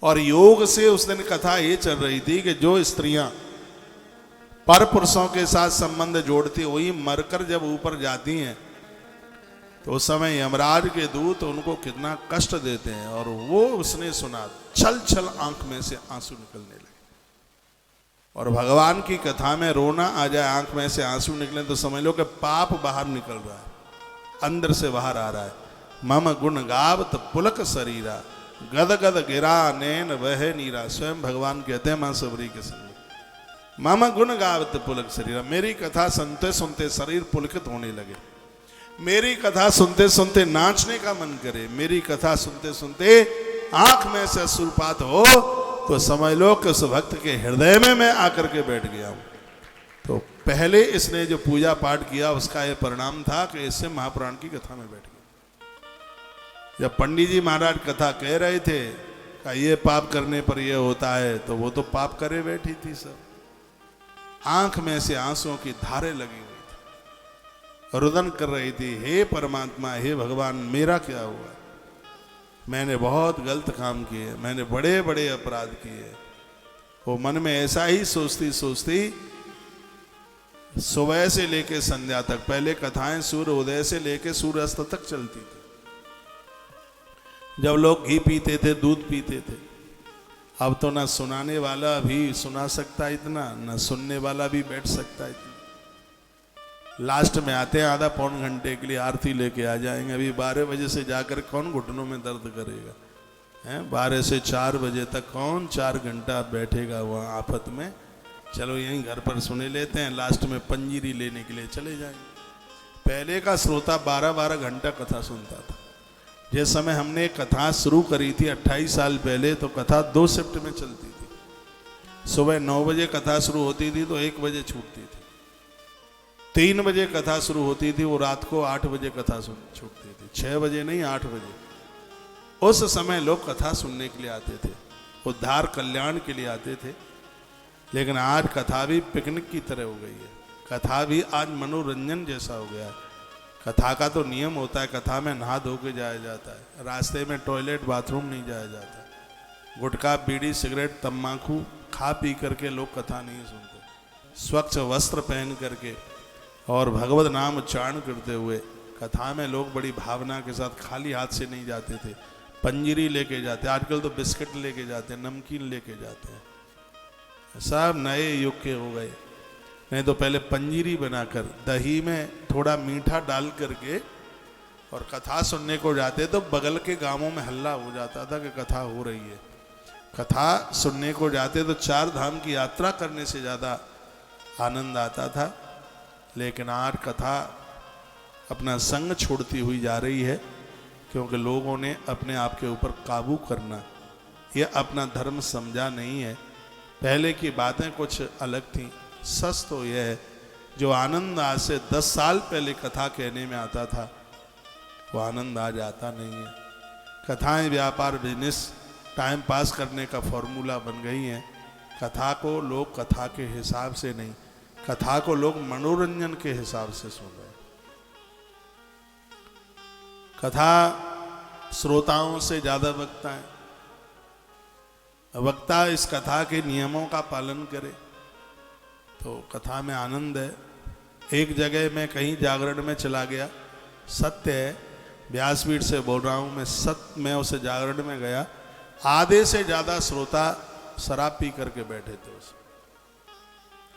और योग से उस दिन कथा ये चल रही थी कि जो स्त्रियां पर पुरुषों के साथ संबंध जोड़ती हुई मरकर जब ऊपर जाती हैं तो उस समय यमराज के दूत उनको कितना कष्ट देते हैं। और वो उसने सुना, छल छल आंख में से आंसू निकलने लगे। और भगवान की कथा में रोना आ जाए, आंख में से आंसू निकले तो समझ लो कि पाप बाहर निकल रहा है, अंदर से बाहर आ रहा है। मम गुण गावत पुलक शरीरा, गद गद गिरा नैन वह नीरा। स्वयं भगवान कहते हैं मां सबरी के संग, मम गुण गावत पुलक शरीरा, मेरी कथा सुनते सुनते शरीर पुलकित होने लगे, मेरी कथा सुनते सुनते नाचने का मन करे, मेरी कथा सुनते सुनते आंख में से अश्रुपात हो, तो समझ लो कि उस भक्त के हृदय में मैं आकर के बैठ गया हूं। तो पहले इसने जो पूजा पाठ किया उसका यह परिणाम था कि इससे महापुराण की कथा में बैठ गया। जब पंडित जी महाराज कथा कह रहे थे कि ये पाप करने पर यह होता है, तो वो तो पाप करे बैठी थी सब। आंख में से आंसुओं की धारे लगी हुई थी, रुदन कर रही थी, हे परमात्मा, हे भगवान, मेरा क्या हुआ? मैंने बहुत गलत काम किए, मैंने बड़े बड़े अपराध किए। वो मन में ऐसा ही सोचती सोचती सुबह से लेके संध्या तक, पहले कथाएं सूर्य उदय से लेके सूर्य अस्त तक चलती थी। जब लोग घी पीते थे, दूध पीते थे, अब तो ना सुनाने वाला भी सुना सकता इतना, ना सुनने वाला भी बैठ सकता इतना। लास्ट में आते हैं आधा पौन घंटे के लिए आरती लेके आ जाएंगे। अभी 12 बजे से जाकर कौन घुटनों में दर्द करेगा? हैं 12 से 4 बजे तक कौन 4 घंटा बैठेगा वहाँ आफत में? चलो यहीं घर पर सुने लेते हैं, लास्ट में पंजीरी लेने के लिए चले जाएंगे। पहले का श्रोता 12-12 घंटा कथा सुनता था। जिस समय हमने कथा शुरू करी थी 28 साल पहले, तो कथा 2 शिफ्ट में चलती थी। सुबह 9 बजे कथा शुरू होती थी तो 1 बजे छूटती थी। 3 बजे कथा शुरू होती थी, वो रात को 8 बजे कथा छूटती थी। 6 बजे नहीं, 8 बजे। उस समय लोग कथा सुनने के लिए आते थे, उद्धार कल्याण के लिए आते थे। लेकिन आज कथा भी पिकनिक की तरह हो गई है, कथा भी आज मनोरंजन जैसा हो गया है। कथा का तो नियम होता है, कथा में नहा धो के जाया जाता है, रास्ते में टॉयलेट बाथरूम नहीं जाया जाता। गुटखा बीड़ी सिगरेट तम्बाकू खा पी करके लोग कथा नहीं सुनते। स्वच्छ वस्त्र पहन करके और भगवत नाम उच्चारण करते हुए कथा में लोग बड़ी भावना के साथ खाली हाथ से नहीं जाते थे, पंजीरी लेके जाते। आजकल तो बिस्किट लेके जाते हैं, नमकीन लेके जाते हैं, सब नए युग के हो गए। नहीं तो पहले पंजीरी बनाकर दही में थोड़ा मीठा डाल करके और कथा सुनने को जाते, तो बगल के गांवों में हल्ला हो जाता था कि कथा हो रही है। कथा सुनने को जाते तो 4 धाम की यात्रा करने से ज़्यादा आनंद आता था। लेकिन आज कथा अपना संग छोड़ती हुई जा रही है, क्योंकि लोगों ने अपने आप के ऊपर काबू करना यह अपना धर्म समझा नहीं है। पहले की बातें कुछ अलग थीं। सच तो यह है, जो आनंद आज से 10 साल पहले कथा कहने में आता था, वो आनंद आज आता नहीं है। कथाएं व्यापार, बिजनेस, टाइम पास करने का फॉर्मूला बन गई हैं। कथा को लोग कथा के हिसाब से नहीं, कथा को लोग मनोरंजन के हिसाब से सुन रहे हैं। कथा श्रोताओं से ज्यादा वक्ता है। वक्ता इस कथा के नियमों का पालन करे तो कथा में आनंद है। एक जगह मैं कहीं जागरण में चला गया, सत्य है, व्यासपीठ से बोल रहा हूँ मैं, सत्य में उसे जागरण में गया, आधे से ज्यादा श्रोता शराब पी करके बैठे थे उसे,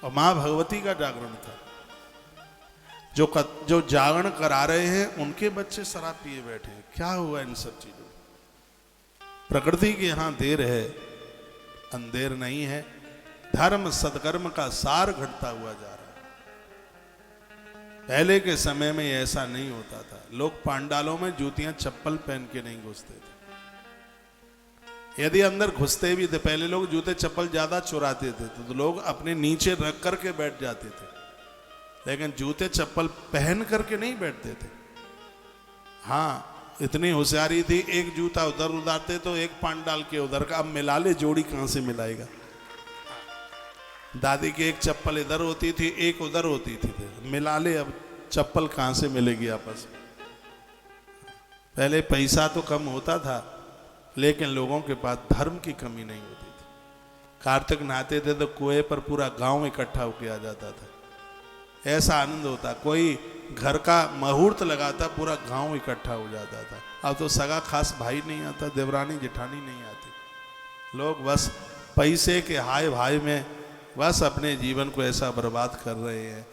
और माँ भगवती का जागरण था। जो जागरण करा रहे हैं उनके बच्चे शराब पिए बैठे हैं। क्या हुआ इन सब चीजों? प्रकृति के यहाँ देर है, अंधेर नहीं है। धर्म सदकर्म का सार घटता हुआ जा रहा है। पहले के समय में ऐसा नहीं होता था। लोग पांडालों में जूतियां चप्पल पहन के नहीं घुसते थे। यदि अंदर घुसते भी थे, पहले लोग जूते चप्पल ज्यादा चुराते थे तो लोग अपने नीचे रख करके बैठ जाते थे, लेकिन जूते चप्पल पहन करके नहीं बैठते थे। हाँ, इतनी होशियारी थी, एक जूता उधर उतारते तो एक पान डाल के उधर का, अब मिला ले जोड़ी कहां से मिलाएगा। दादी की एक चप्पल इधर होती थी, एक उधर होती थी, मिला ले, अब चप्पल कहां से मिलेगी आपस में। पहले पैसा तो कम होता था, लेकिन लोगों के पास धर्म की कमी नहीं होती थी। कार्तिक नहाते थे तो कुएं पर पूरा गांव इकट्ठा होके आ जाता था, ऐसा आनंद होता। कोई घर का मुहूर्त लगाता, पूरा गांव इकट्ठा हो जाता था। अब तो सगा खास भाई नहीं आता, देवरानी जेठानी नहीं आती, लोग बस पैसे के हाय भाई में बस अपने जीवन को ऐसा बर्बाद कर रहे हैं।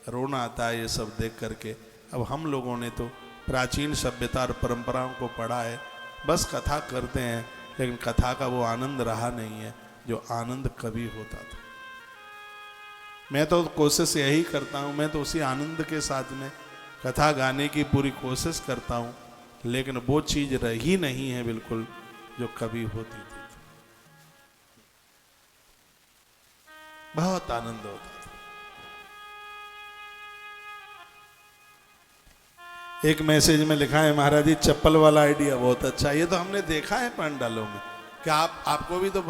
रोना आता है ये सब देख करके। अब हम लोगों ने तो प्राचीन सभ्यता और परंपराओं को पढ़ा है, बस कथा करते हैं, लेकिन कथा का वो आनंद रहा नहीं है जो आनंद कभी होता था। मैं तो कोशिश यही करता हूँ, मैं तो उसी आनंद के साथ में कथा गाने की पूरी कोशिश करता हूँ, लेकिन वो चीज़ रही नहीं है बिल्कुल जो कभी होती थी। बहुत आनंद होता था। एक मैसेज में लिखा है, महाराज जी चप्पल वाला आइडिया बहुत अच्छा। ये तो हमने देखा है पंडालों में, कि आपको भी तो